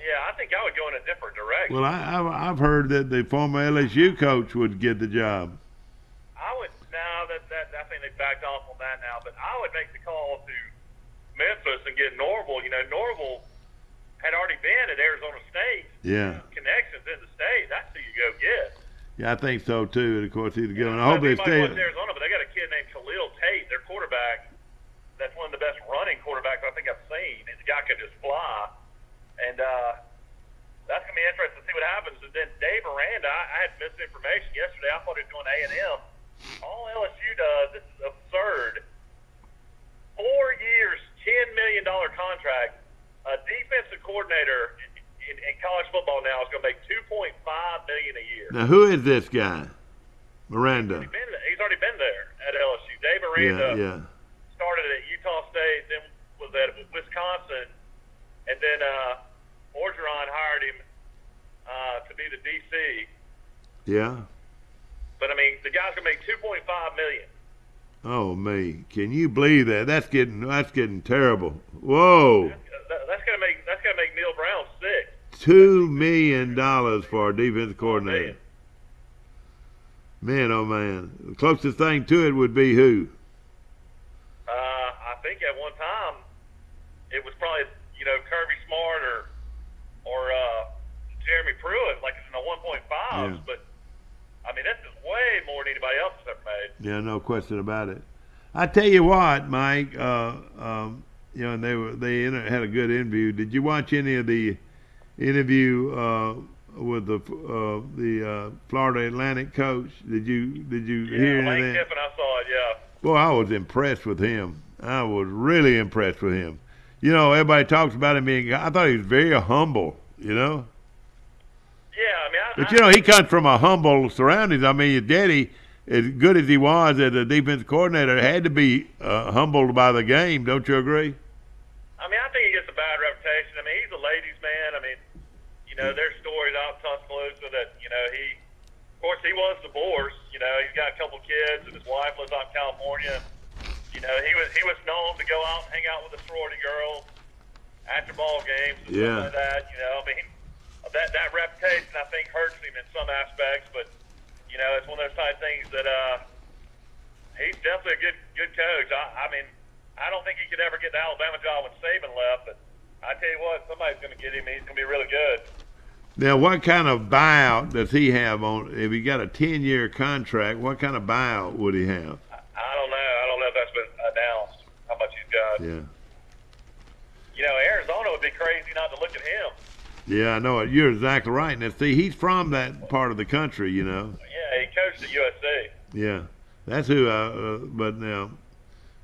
Yeah, I think I would go in a different direction. Well, I've heard that the former LSU coach would get the job. I think they backed off on that now, but I would make the call to Memphis and get Norville. Norville had already been at Arizona State. Yeah. Connections in the state. That's who you go get. Yeah, I think so too. And of course, he's going. I hope they stay. Arizona, but they got a kid named Khalil Tate, their quarterback. That's one of the best running quarterbacks I think I've seen. And the guy can just fly. And that's going to be interesting to see what happens. And then Dave Aranda, I had misinformation yesterday. I thought he was doing A&M. All LSU does, this is absurd. 4 years, $10 million contract. A defensive coordinator in college football now is going to make $2.5 million a year. Now, who is this guy? Miranda. He's already been there at LSU. Dave Aranda started at Utah State, then was at Wisconsin, and then Orgeron hired him to be the DC. Yeah. But I mean, the guy's gonna make $2.5 million. Oh me, can you believe that? That's getting terrible. Whoa. That's gonna make Neil Brown sick. $2 million for a defensive coordinator. Man, oh man. The closest thing to it would be who? I think at one time it was probably Kirby Smart or Jeremy Pruitt, like in the 1.5s, but. I mean, this is way more than anybody else has ever made. Yeah, no question about it. I tell you what, Mike, you know, and had a good interview. Did you watch any of the interview with the Florida Atlantic coach? Did you hear any of Lane that? Kiffin, I saw it. Yeah. Boy, I was impressed with him. I was really impressed with him. You know, everybody talks about him being. I thought he was very humble. You know. Yeah, I mean, But you know, he comes from a humble surroundings. I mean, his daddy, as good as he was as a defense coordinator, had to be humbled by the game. Don't you agree? I mean, I think he gets a bad reputation. I mean, he's a ladies' man. I mean, you know, there's stories out in Tuscaloosa that, you know, of course, he was divorced. You know, he's got a couple kids, and his wife lives out in California. You know, he was known to go out and hang out with the sorority girls after ball games and stuff like that. You know, I mean, that reputation, I think, hurts him in some aspects, but, you know, it's one of those type things that he's definitely a good coach. I mean, I don't think he could ever get the Alabama job when Saban left, but I tell you what, somebody's going to get him. He's going to be really good. Now, what kind of buyout does he have on? If he got a 10-year contract, what kind of buyout would he have? I don't know. I don't know if that's been announced, how much he's got. Yeah. You know, Arizona would be crazy not to look at him. Yeah, I know it. You're exactly right. And see, he's from that part of the country, you know. Yeah, he coached at USC. Yeah, that's who. But now,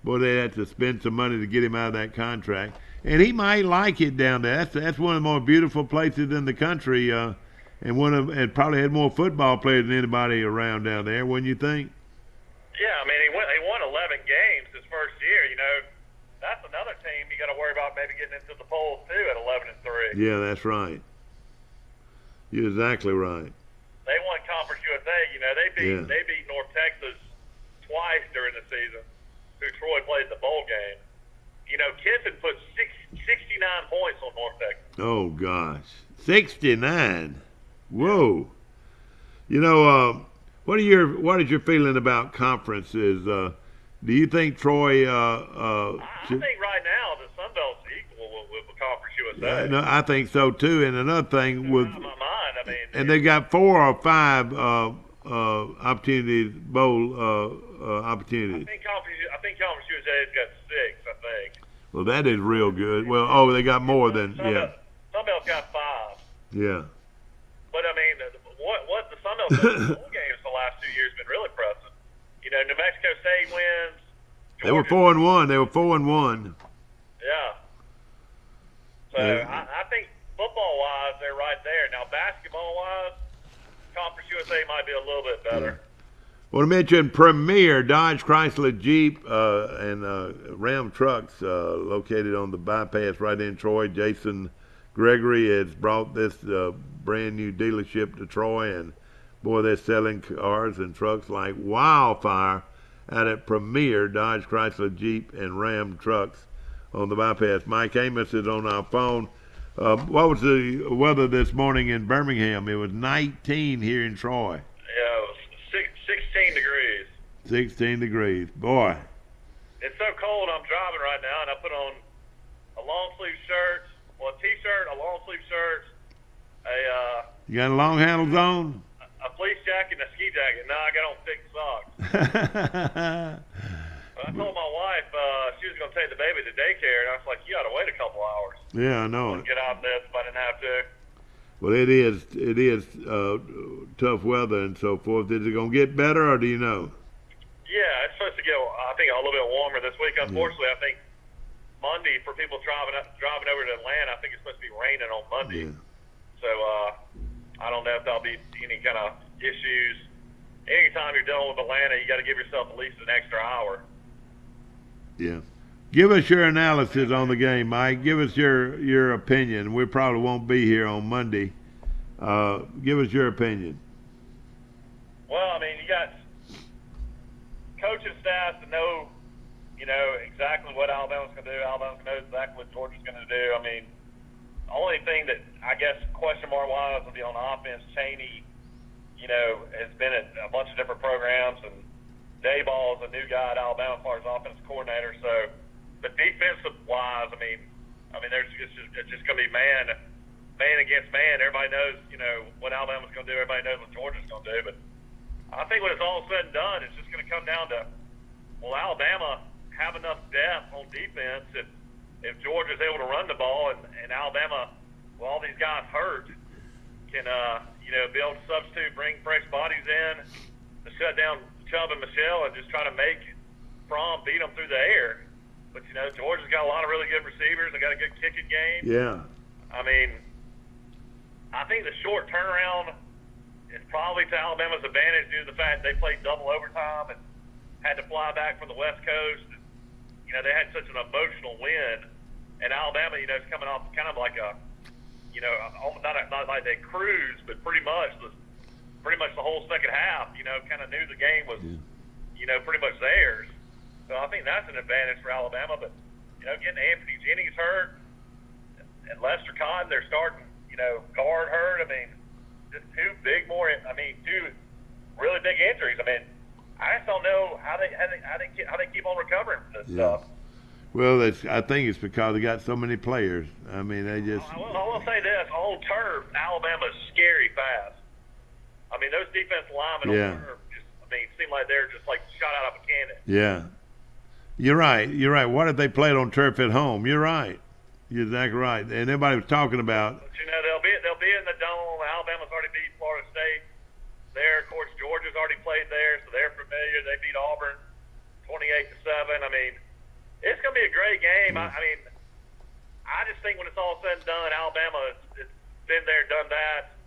boy, they had to spend some money to get him out of that contract, and he might like it down there. That's one of the more beautiful places in the country, and and probably had more football players than anybody around down there. Wouldn't you think? Yeah, I mean, he won 11 games his first year. You know, that's another team you got to worry about maybe getting into the polls too at 11-3. Yeah, that's right. You're exactly right. They won Conference USA. You know, they beat North Texas twice during the season, who Troy played the bowl game. You know, Kiffin put 69 points on North Texas. Oh gosh, 69. Whoa. You know, what is your feeling about conferences? Do you think Troy? I think right now the Sun Belt's equal with Conference USA. No, I think so too. And another thing with, my mind, I mean, and they've got 4 or 5 opportunities, bowl opportunities. I think Conference USA's got 6. I think. Well, that is real good. Well, they got more than Sun Belt's got 5. Yeah. But I mean, what the Sun Belt done in the bowl games the last 2 years has been really impressive. You know, New Mexico State wins. They were 4-1. They were 4-1. Yeah. So I think football-wise, they're right there. Now, basketball-wise, Conference USA might be a little bit better. Want to mention Premier Dodge Chrysler Jeep and Ram Trucks located on the bypass right in Troy. Jason Gregory has brought this brand new dealership to Troy, and boy, they're selling cars and trucks like wildfire out at Premier Dodge Chrysler Jeep and Ram Trucks on the bypass. Mike Amos is on our phone. What was the weather this morning in Birmingham? It was 19 here in Troy. Yeah, it was 16 degrees. 16 degrees. Boy. It's so cold I'm driving right now, and I put on a long-sleeve shirt, a T-shirt, a long-sleeve shirt, You got a long handles on? a fleece jacket, and a ski jacket. Now I got on thick socks. I told my wife she was going to take the baby to daycare, and I was like, you got to wait a couple hours. Yeah, I know it. Get out there if I didn't have to. Well, it is tough weather and so forth. Is it going to get better, or do you know? Yeah, it's supposed to get, I think, a little bit warmer this week. Unfortunately, I think Monday, for people driving over to Atlanta, I think it's supposed to be raining on Monday. Yeah. So I don't know if there'll be any kind of issues. Anytime you're dealing with Atlanta, you got to give yourself at least an extra hour. Yeah. Give us your analysis on the game, Mike. Give us your opinion. We probably won't be here on Monday. Give us your opinion. Well, I mean, you got coaching staff to know, exactly what Alabama's going to do. Alabama's going to know exactly what Georgia's going to do. I mean, the only thing that I guess question mark wise will be on offense. Chaney, has been at a bunch of different programs, and Dayball is a new guy at Alabama as far as offensive coordinator. So, but defensive wise, I mean, it's just going to be man against man. Everybody knows, what Alabama's going to do. Everybody knows what Georgia's going to do. But I think when it's all said and done, it's just going to come down to, will Alabama have enough depth on defense if if Georgia's able to run the ball and Alabama, with all these guys hurt, can be able to substitute, bring fresh bodies in to shut down Chubb and Michelle and just try to make Fromm beat them through the air. But Georgia's got a lot of really good receivers. They got a good kicking game. Yeah. I mean, I think the short turnaround is probably to Alabama's advantage due to the fact they played double overtime and had to fly back from the West Coast. They had such an emotional win, and Alabama, is coming off kind of like a, not like they cruised, but pretty much the whole second half, kind of knew the game was, pretty much theirs. So I think that's an advantage for Alabama. But getting Anthony Jennings hurt and Lester Cotton, they're starting, guard hurt. I mean, just two really big injuries. I mean, I just don't know how they keep on recovering from this stuff. Well, I think it's because they got so many players. I mean, they just. I will say this: on turf, Alabama's scary fast. I mean, those defensive linemen on turf seem like they're just like shot out of a cannon. Yeah, you're right. You're right. What if they played on turf at home? You're right. You're exactly right. And everybody was talking about. But they'll be in the dome. Alabama's already beat Florida State there. Of course, Georgia's already played there, so they're familiar. They beat Auburn 28-7. I mean, it's going to be a great game. I mean, I just think when it's all said and done, Alabama has been there, done that.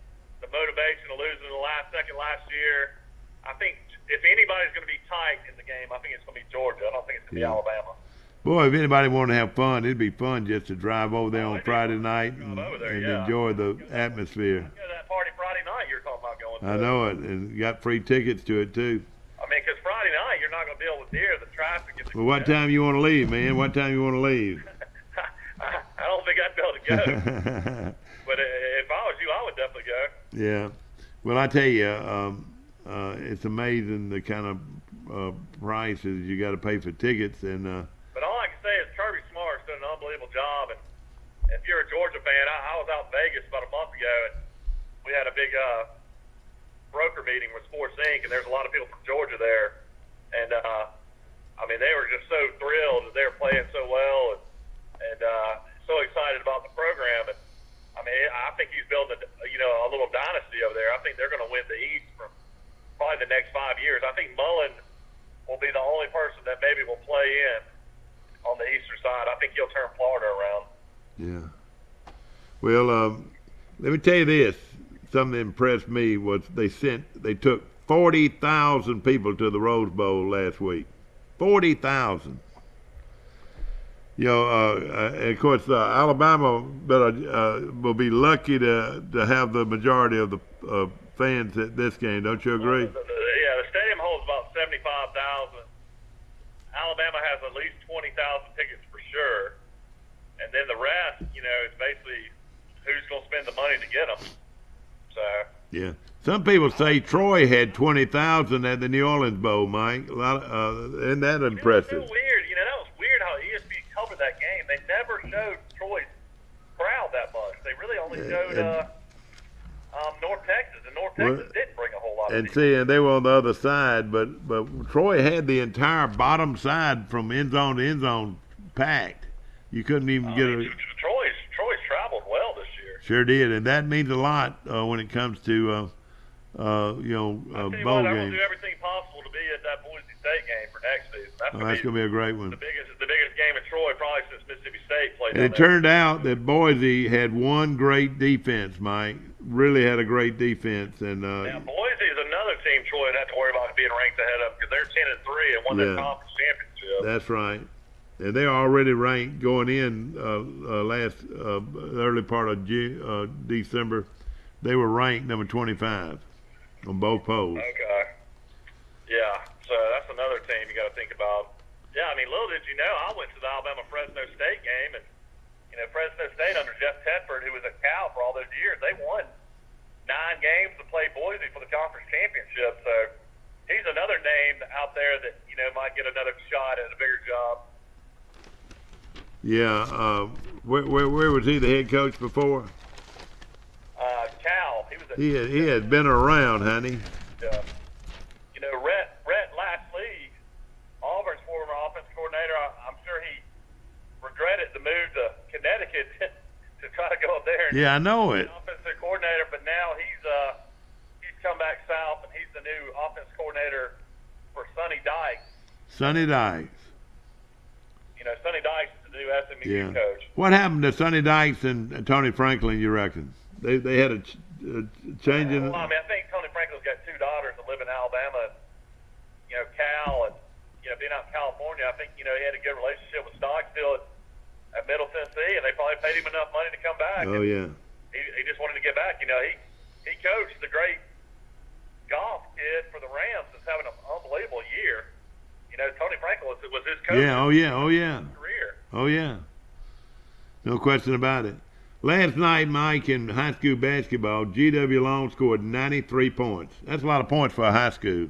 The motivation of losing in the last second last year. I think if anybody's going to be tight in the game, I think it's going to be Georgia. I don't think it's going to be Alabama. Boy, if anybody wanted to have fun, it'd be fun just to drive over there on Friday night and enjoy the atmosphere. That party Friday night you're talking about going to. I know it, and got free tickets to it too. I mean, because Friday night you're not going to be able to deal with the traffic. Well, what time you want to leave, man? What time you want to leave? I don't think I'd be able to go. But if I was you, I would definitely go. Yeah. Well, I tell you, it's amazing the kind of prices you got to pay for tickets. And but all I can say is Kirby Smart's done an unbelievable job. And if you're a Georgia fan, I was out in Vegas about a month ago, and we had a big broker meeting with Sports Inc., and there's a lot of people from Georgia there. And, I mean, they were just so thrilled that they were playing so well and so excited about the program. And, I mean, I think he's building a little dynasty over there. I think they're going to win the East for probably the next 5 years. I think Mullen will be the only person that maybe will play in on the eastern side. I think he'll turn Florida around. Yeah. Well, let me tell you this. Something that impressed me was they took 40,000 people to the Rose Bowl last week. 40,000. And of course, Alabama will be lucky to have the majority of the fans at this game. Don't you agree? The stadium holds about 75,000. Alabama has at least 20,000 tickets for sure, and then the rest, is basically who's going to spend the money to get them. So. Yeah. Some people say Troy had 20,000 at the New Orleans Bowl, Mike. Isn't that impressive? It was so weird. That was weird how ESPN covered that game. They never showed Troy's crowd that much. They really only showed North Texas, and North Texas didn't bring a whole lot of people. And they were on the other side, but Troy had the entire bottom side from end zone to end zone packed. You couldn't even get a. Troy's traveled well this year. Sure did, and that means a lot when it comes to bowl games. I'm going to do everything possible to be at that Boise State game for next season. That's going to be a great one. The biggest game in Troy probably since Mississippi State played. And it turned out that Boise had one great defense, Mike. Really had a great defense, and Boise is another team Troy would have to worry about being ranked ahead of because they're 10-3 and won their conference championship. That's right. And they're already ranked going in early part of December. They were ranked number 25 on both polls. Okay. Yeah, so that's another team you got to think about. Yeah, I mean, little did you know, I went to the Alabama-Fresno State game, and, Fresno State under Jeff Tedford, who was at Cal for all those years, they won 9 games to play Boise for the conference championship. So he's another name out there that, might get another shot at a bigger job. Yeah, where was he the head coach before? Cal. He was. He had been around, honey. Yeah. Rhett Lastly, Auburn's former offensive coordinator. I'm sure he regretted the move Yeah, I know it. Offensive coordinator, but now he's come back south, and he's the new offense coordinator for Sonny Dykes. Sonny Dykes. You know, Sonny Dykes is the new SMU Yeah. coach. What happened to Sonny Dykes and Tony Franklin, you reckon? They had a change in... Well, I mean, I think Tony Franklin's got 2 daughters that live in Alabama, and, you know, Cal, and, you know, being out in California, I think, you know, he had a good relationship with Stockstill at Middle Tennessee, and they probably paid him enough money to come back. Oh, yeah. He just wanted to get back. You know, he coached the great golf kid for the Rams that's having an unbelievable year. You know, Tony Franklin was his coach. Yeah, oh, yeah, oh, yeah. Career. Oh, yeah. No question about it. Last night, Mike, in high school basketball, G.W. Long scored 93 points. That's a lot of points for a high school.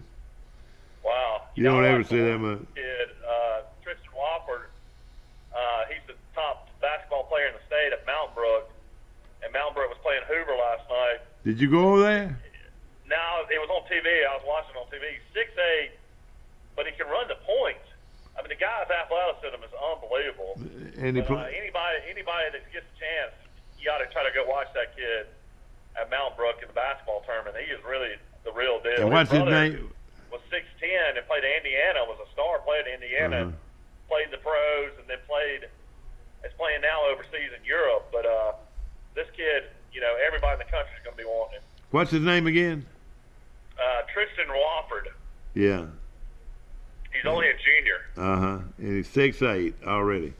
Wow. You don't ever see that much. Kid, Tristan Wofford, he's the top basketball player in the state at Mountain Brook, and Mountain Brook was playing Hoover last night. Did you go over there? Now, it was on TV. I was watching on TV. 6'8", but he can run the points. I mean, the guy's athleticism is unbelievable. And he anybody that gets a chance, you got to try to go watch that kid at Mountain Brook in the basketball tournament. He is really the real deal. And what's his name? Was 6'10" and played at Indiana. Was a star. Played at Indiana. Played in the pros, and then is playing now overseas in Europe. But this kid, you know, everybody in the country is going to be wanting him. What's his name again? Tristan Wofford. Yeah. He's only a junior. And he's 6'8" already.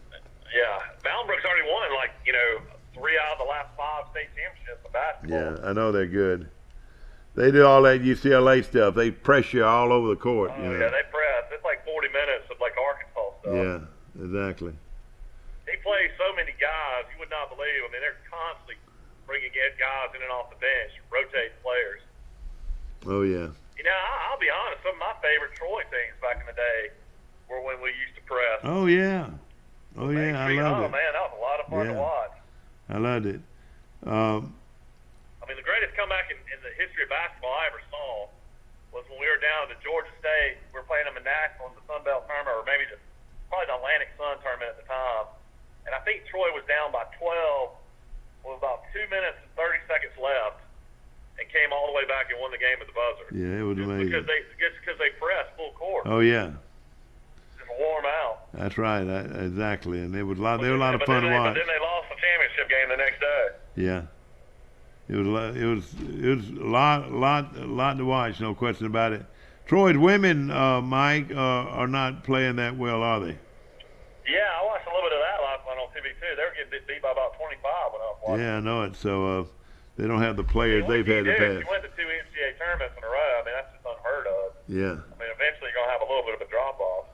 Yeah. Mountain Brook's already won, like, you know, 3 out of the last 5 state championships in basketball. Yeah, I know they're good. They do all that UCLA stuff. They press you all over the court. Oh, yeah, they press. It's like 40 minutes of, like, Arkansas stuff. Yeah, exactly. He plays so many guys, you would not believe. I mean, they're constantly bringing guys in and off the bench, rotating players. Oh, yeah. You know, I'll be honest, some of my favorite Troy things back in the day were when we used to press. Oh, yeah. Oh, yeah, I love it. Oh, man, that was a lot of fun to watch. I loved it. I mean, the greatest comeback in the history of basketball I ever saw was when we were down at the Georgia State. We were playing them in Nashville in the Sun Belt tournament, or maybe probably the Atlantic Sun tournament at the time. And I think Troy was down by 12 with about 2 minutes and 30 seconds left, and came all the way back and won the game at the buzzer. Yeah, it was amazing. Because they pressed full court. Oh, yeah. Just warm out. That's right, exactly. And they were a lot of fun to watch. But then they lost the championship game the next day. Yeah. It was a lot to watch, no question about it. Troy's women, Mike, are not playing that well, are they? Yeah, I watched a little bit of that last night on TV too. They were getting beat by about 25 when I was watching. Yeah, I know it. So they don't have the players they've had in the past. You win the 2 NCAA tournaments in a row. I mean, that's just unheard of. Yeah. I mean, eventually you're gonna have a little bit of a drop off.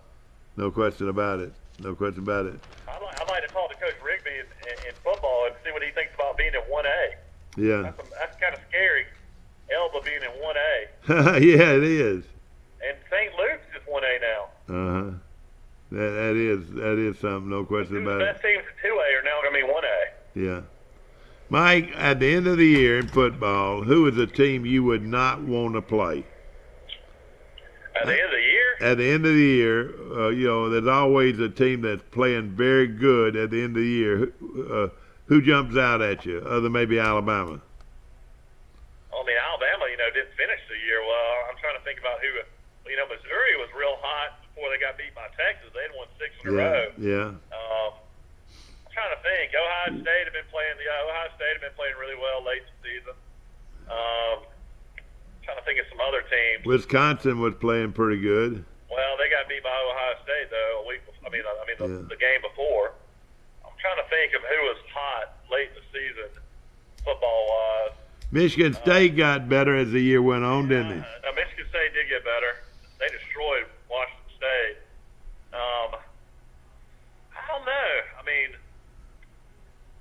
No question about it. No question about it. I'd like to talk to Coach Rigby in football and see what he thinks about being in 1A. Yeah. That's kind of scary. Elba being in 1A. Yeah, it is. And St. Luke's is 1A now. That is something, no question about it. The best teams in 2A are now going to be 1A. Yeah. Mike, at the end of the year in football, who is a team you would not want to play? At the end of the year? At the end of the year, you know, there's always a team that's playing very good at the end of the year. Who jumps out at you, other than maybe Alabama? I mean, Alabama, you know, didn't finish the year well. I'm trying to think about who, you know, Missouri was real hot before they got beat by Texas. They had won 6 in a row. Yeah. I'm trying to think. Ohio State have been playing really well late in the season. Trying to think of some other teams. Wisconsin was playing pretty good. Well, they got beat by Ohio State though the game before. I'm trying to think of who was hot late in the season, football-wise. Michigan State got better as the year went on, didn't they? Michigan State did get better. They destroyed Washington State. I don't know. I mean,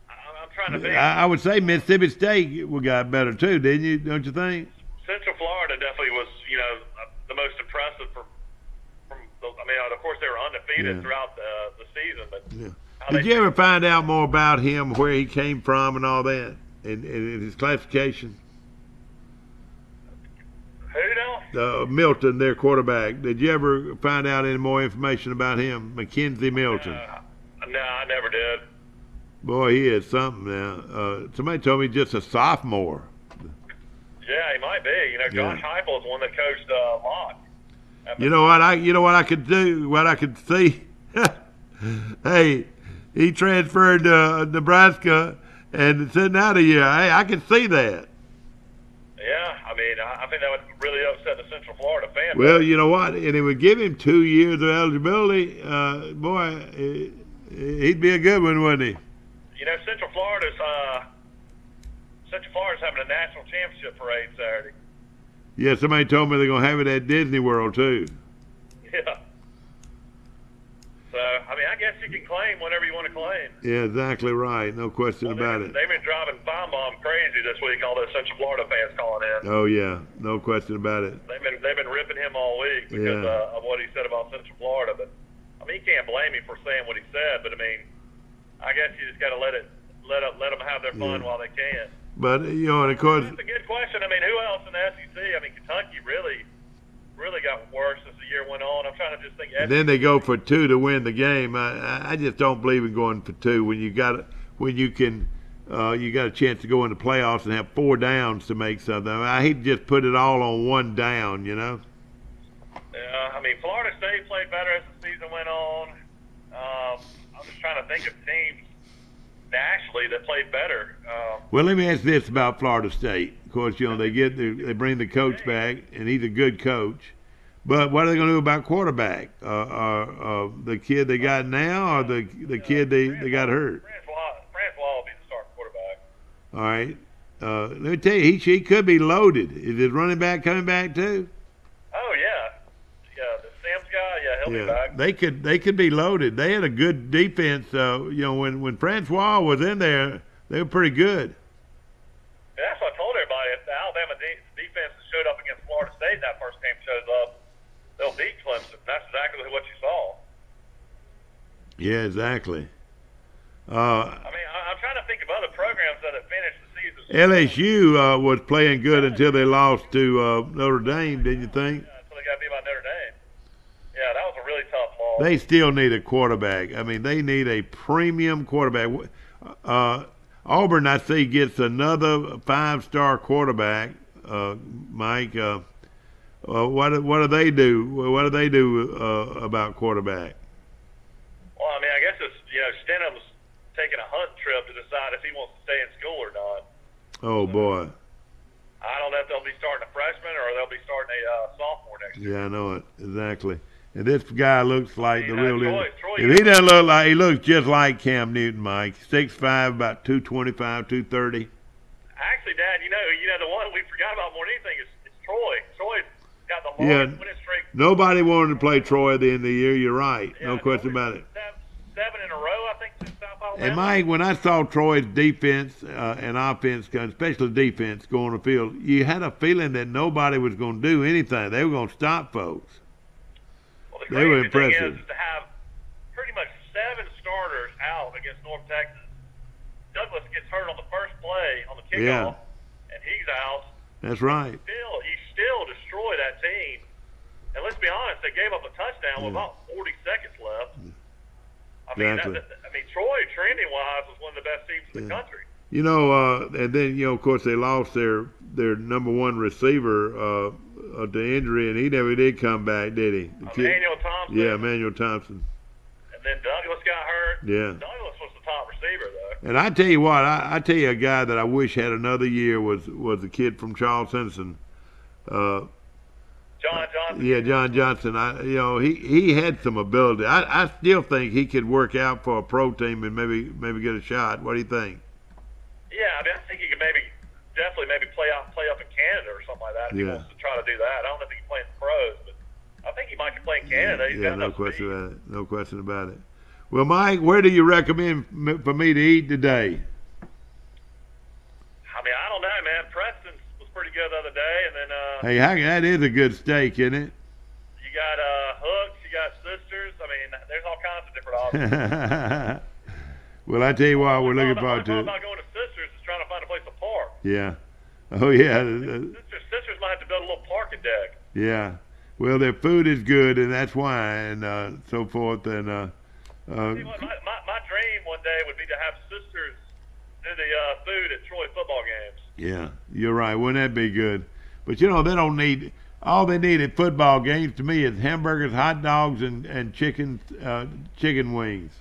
I'm trying to think. I would say Mississippi State got better too, didn't you? Don't you think? Central Florida definitely was, you know, the most impressive of course they were undefeated throughout the season, but did you ever find out more about him, where he came from and all that, and his classification? Who now? Milton, their quarterback. Did you ever find out any more information about him, Mackenzie Milton? No, I never did. Boy, he is something now. Somebody told me just a sophomore. Yeah, he might be. You know, Josh Heupel is one that coached Locke. You know what I could do, what I could see. Hey, he transferred to Nebraska and sitting out a year. Hey, I can see that. Yeah, I mean, I think that would really upset the Central Florida fan. Well, you know what? And it would give him 2 years of eligibility. Boy, he'd be a good one, wouldn't he? You know, Central Florida's having a national championship parade Saturday. Yeah, somebody told me they're going to have it at Disney World, too. Yeah. So, I mean, I guess you can claim whatever you want to claim. Yeah, exactly right. No question about it. They've been driving Feinbaum crazy this week, all those Central Florida fans calling in. Oh, yeah. No question about it. They've been ripping him all week because of what he said about Central Florida. But, I mean, you can't blame him for saying what he said. But, I mean, I guess you just got to let them have their fun while they can. But, you know, and of course... That's a good question. I mean, who else in the SEC? I mean, Kentucky really got worse as the year went on. I'm trying to just think. And then they go for 2 to win the game. I just don't believe in going for 2 when you got a chance to go into playoffs and have 4 downs to make something. I hate to just put it all on 1 down, you know. Yeah, I mean, Florida State played better as the season went on. I'm just trying to think of teams nationally that played better. Well, let me ask this about Florida State. Of course, you know, they bring the coach back, and he's a good coach. But what are they going to do about quarterback? The kid they got now, or the kid they got hurt? Francois will be the starting quarterback. All right. Let me tell you, he could be loaded. Is his running back coming back too? Oh yeah, the Sam's guy. Yeah, he'll be back. They could be loaded. They had a good defense. You know, when Francois was in there, they were pretty good. Yeah, that's what I told everybody. If the Alabama defense that showed up against Florida State that first game shows up, they'll beat Clemson. That's exactly what you saw. Yeah, exactly. I mean, I'm trying to think of other programs that have finished the season. LSU was playing good until they lost to Notre Dame, didn't you think? Yeah, until they got beat by Notre Dame. Yeah, that was a really tough loss. They still need a quarterback. I mean, they need a premium quarterback. Auburn, I see, gets another 5-star quarterback. Mike, what do they do? What do they do about quarterback? Well, I mean, I guess it's Stenham's taking a hunt trip to decide if he wants to stay in school or not. Oh boy. I don't know if they'll be starting a freshman or they'll be starting a sophomore next year. Yeah, I know it exactly. And this guy looks like the real. Troy, if he doesn't look like, he looks just like Cam Newton, Mike. 6'5", about 225, 230. Actually, Dad, you know the one we forgot about more than anything is Troy. Troy's got the longest winning streak. Nobody wanted to play Troy at the end of the year. You're right. Yeah, no question about it. 7 in a row, I think, since South Alabama. And Mike, when I saw Troy's defense and offense, especially defense, go on the field, you had a feeling that nobody was going to do anything. They were going to stop folks. Well, the they were crazy thing impressive. is to have pretty much 7 starters out against North Texas. Douglas gets hurt on the first play on the kickoff, and he's out. That's right. He still destroyed that team. And let's be honest, they gave up a touchdown with about 40 seconds left. I mean, Troy, trending-wise, was one of the best teams in the country. You know, and then, of course, they lost their number 1 receiver to injury, and he never did come back, did he? Emmanuel Thompson. Yeah, Emmanuel Thompson. And then Douglas got hurt. Yeah. Douglas was the top receiver, though. And I tell you what, I tell you a guy that I wish had another year was the kid from Charles Henderson. John Johnson. Yeah, John Johnson. He had some ability. I still think he could work out for a pro team and maybe get a shot. What do you think? Yeah, I mean, I think he could definitely play up in Canada or something like that if he wants to try to do that. I don't know if he can play in the pros, but I think he might can play in Canada. He's got no question about it. No question about it. Well, Mike, where do you recommend for me to eat today? I mean, I don't know, man. Preston's was pretty good the other day, and then hey, that is a good steak, isn't it? You got Hooks, you got Sisters. I mean, there's all kinds of different options. Well, I tell you what, we're looking forward to it. About going to Sisters is trying to find a place to park. Yeah. Oh yeah. Sisters might have to build a little parking deck. Yeah. Well, their food is good, and that's why, and so forth, and. See, my dream one day would be to have sisters do the food at Troy football games. Yeah, you're right. Wouldn't that be good? But you know, they don't need. All they need at football games to me is hamburgers, hot dogs, and chicken wings.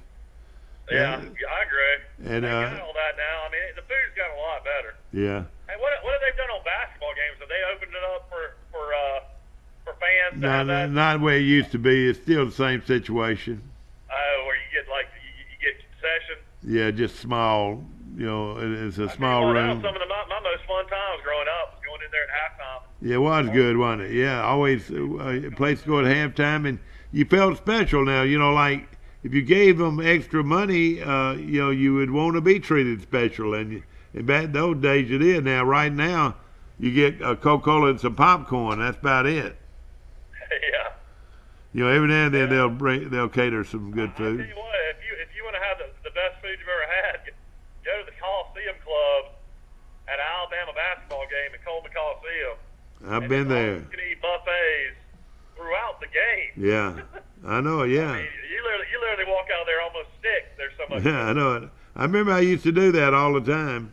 Yeah, I agree. And they got all that now. I mean, the food's got a lot better. yeah. Hey, what have they done on basketball games? Have they opened it up for fans? No, not the way it used to be. It's still the same situation. Oh, where you get like you get concessions. Yeah, just small. You know, it's a I small tell you what, room. Some of my most fun times growing up was going in there at halftime. Yeah, it was good, wasn't it? Yeah, always a place to go at halftime, and you felt special now. You know, like if you gave them extra money, you know, you would want to be treated special. And back in those days, you did. Now, right now, you get a Coca-Cola and some popcorn. That's about it. Yeah. You know, every now and then they'll cater some good food. I tell you what, if you want to have the best food you've ever had, go to the Coliseum Club at an Alabama basketball game at Coleman Coliseum. I've been there. You can eat buffets throughout the game. Yeah, I know. Yeah. I mean, you literally walk out there almost sick. There's so much. Yeah, I know it. I remember I used to do that all the time.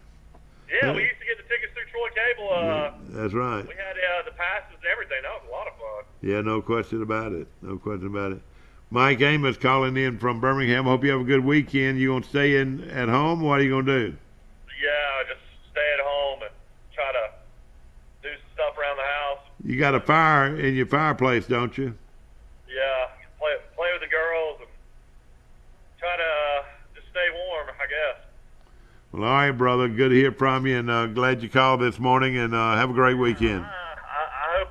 Yeah, we used to get the tickets through Troy Cable. That's right. We had the passes and everything. That was a lot of fun. Yeah, no question about it. No question about it. Mike Amos calling in from Birmingham. Hope you have a good weekend. You gonna stay in at home? What are you gonna do? Yeah, just stay at home and try to do some stuff around the house. You got a fire in your fireplace, don't you? Yeah, play with the girls and try to just stay warm, I guess. Well, all right, brother. Good to hear from you, and glad you called this morning. And have a great weekend. I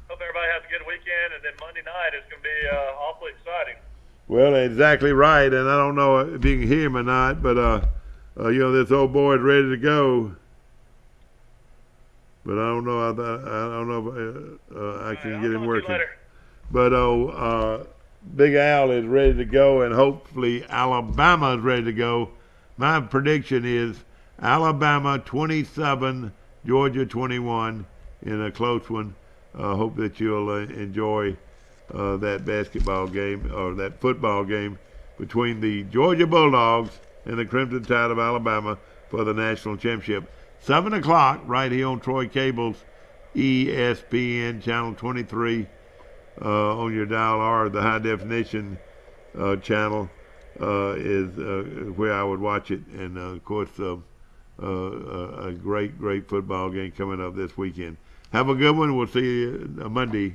hope everybody has a good weekend, and then Monday night is going to be awfully exciting. Well, exactly right. And I don't know if you can hear him or not, but you know, this old boy is ready to go. But I don't know. I don't know if I can get him working. But Big Al is ready to go, and hopefully Alabama is ready to go. My prediction is Alabama 27, Georgia 21 in a close one. Hope that you'll enjoy that basketball game or that football game between the Georgia Bulldogs and the Crimson Tide of Alabama for the national championship. 7 o'clock right here on Troy Cable's ESPN Channel 23 on your dial, or the high definition channel is where I would watch it. And of course, a great football game coming up this weekend. Have a good one. We'll see you Monday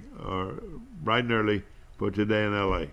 bright and early for Today in LA.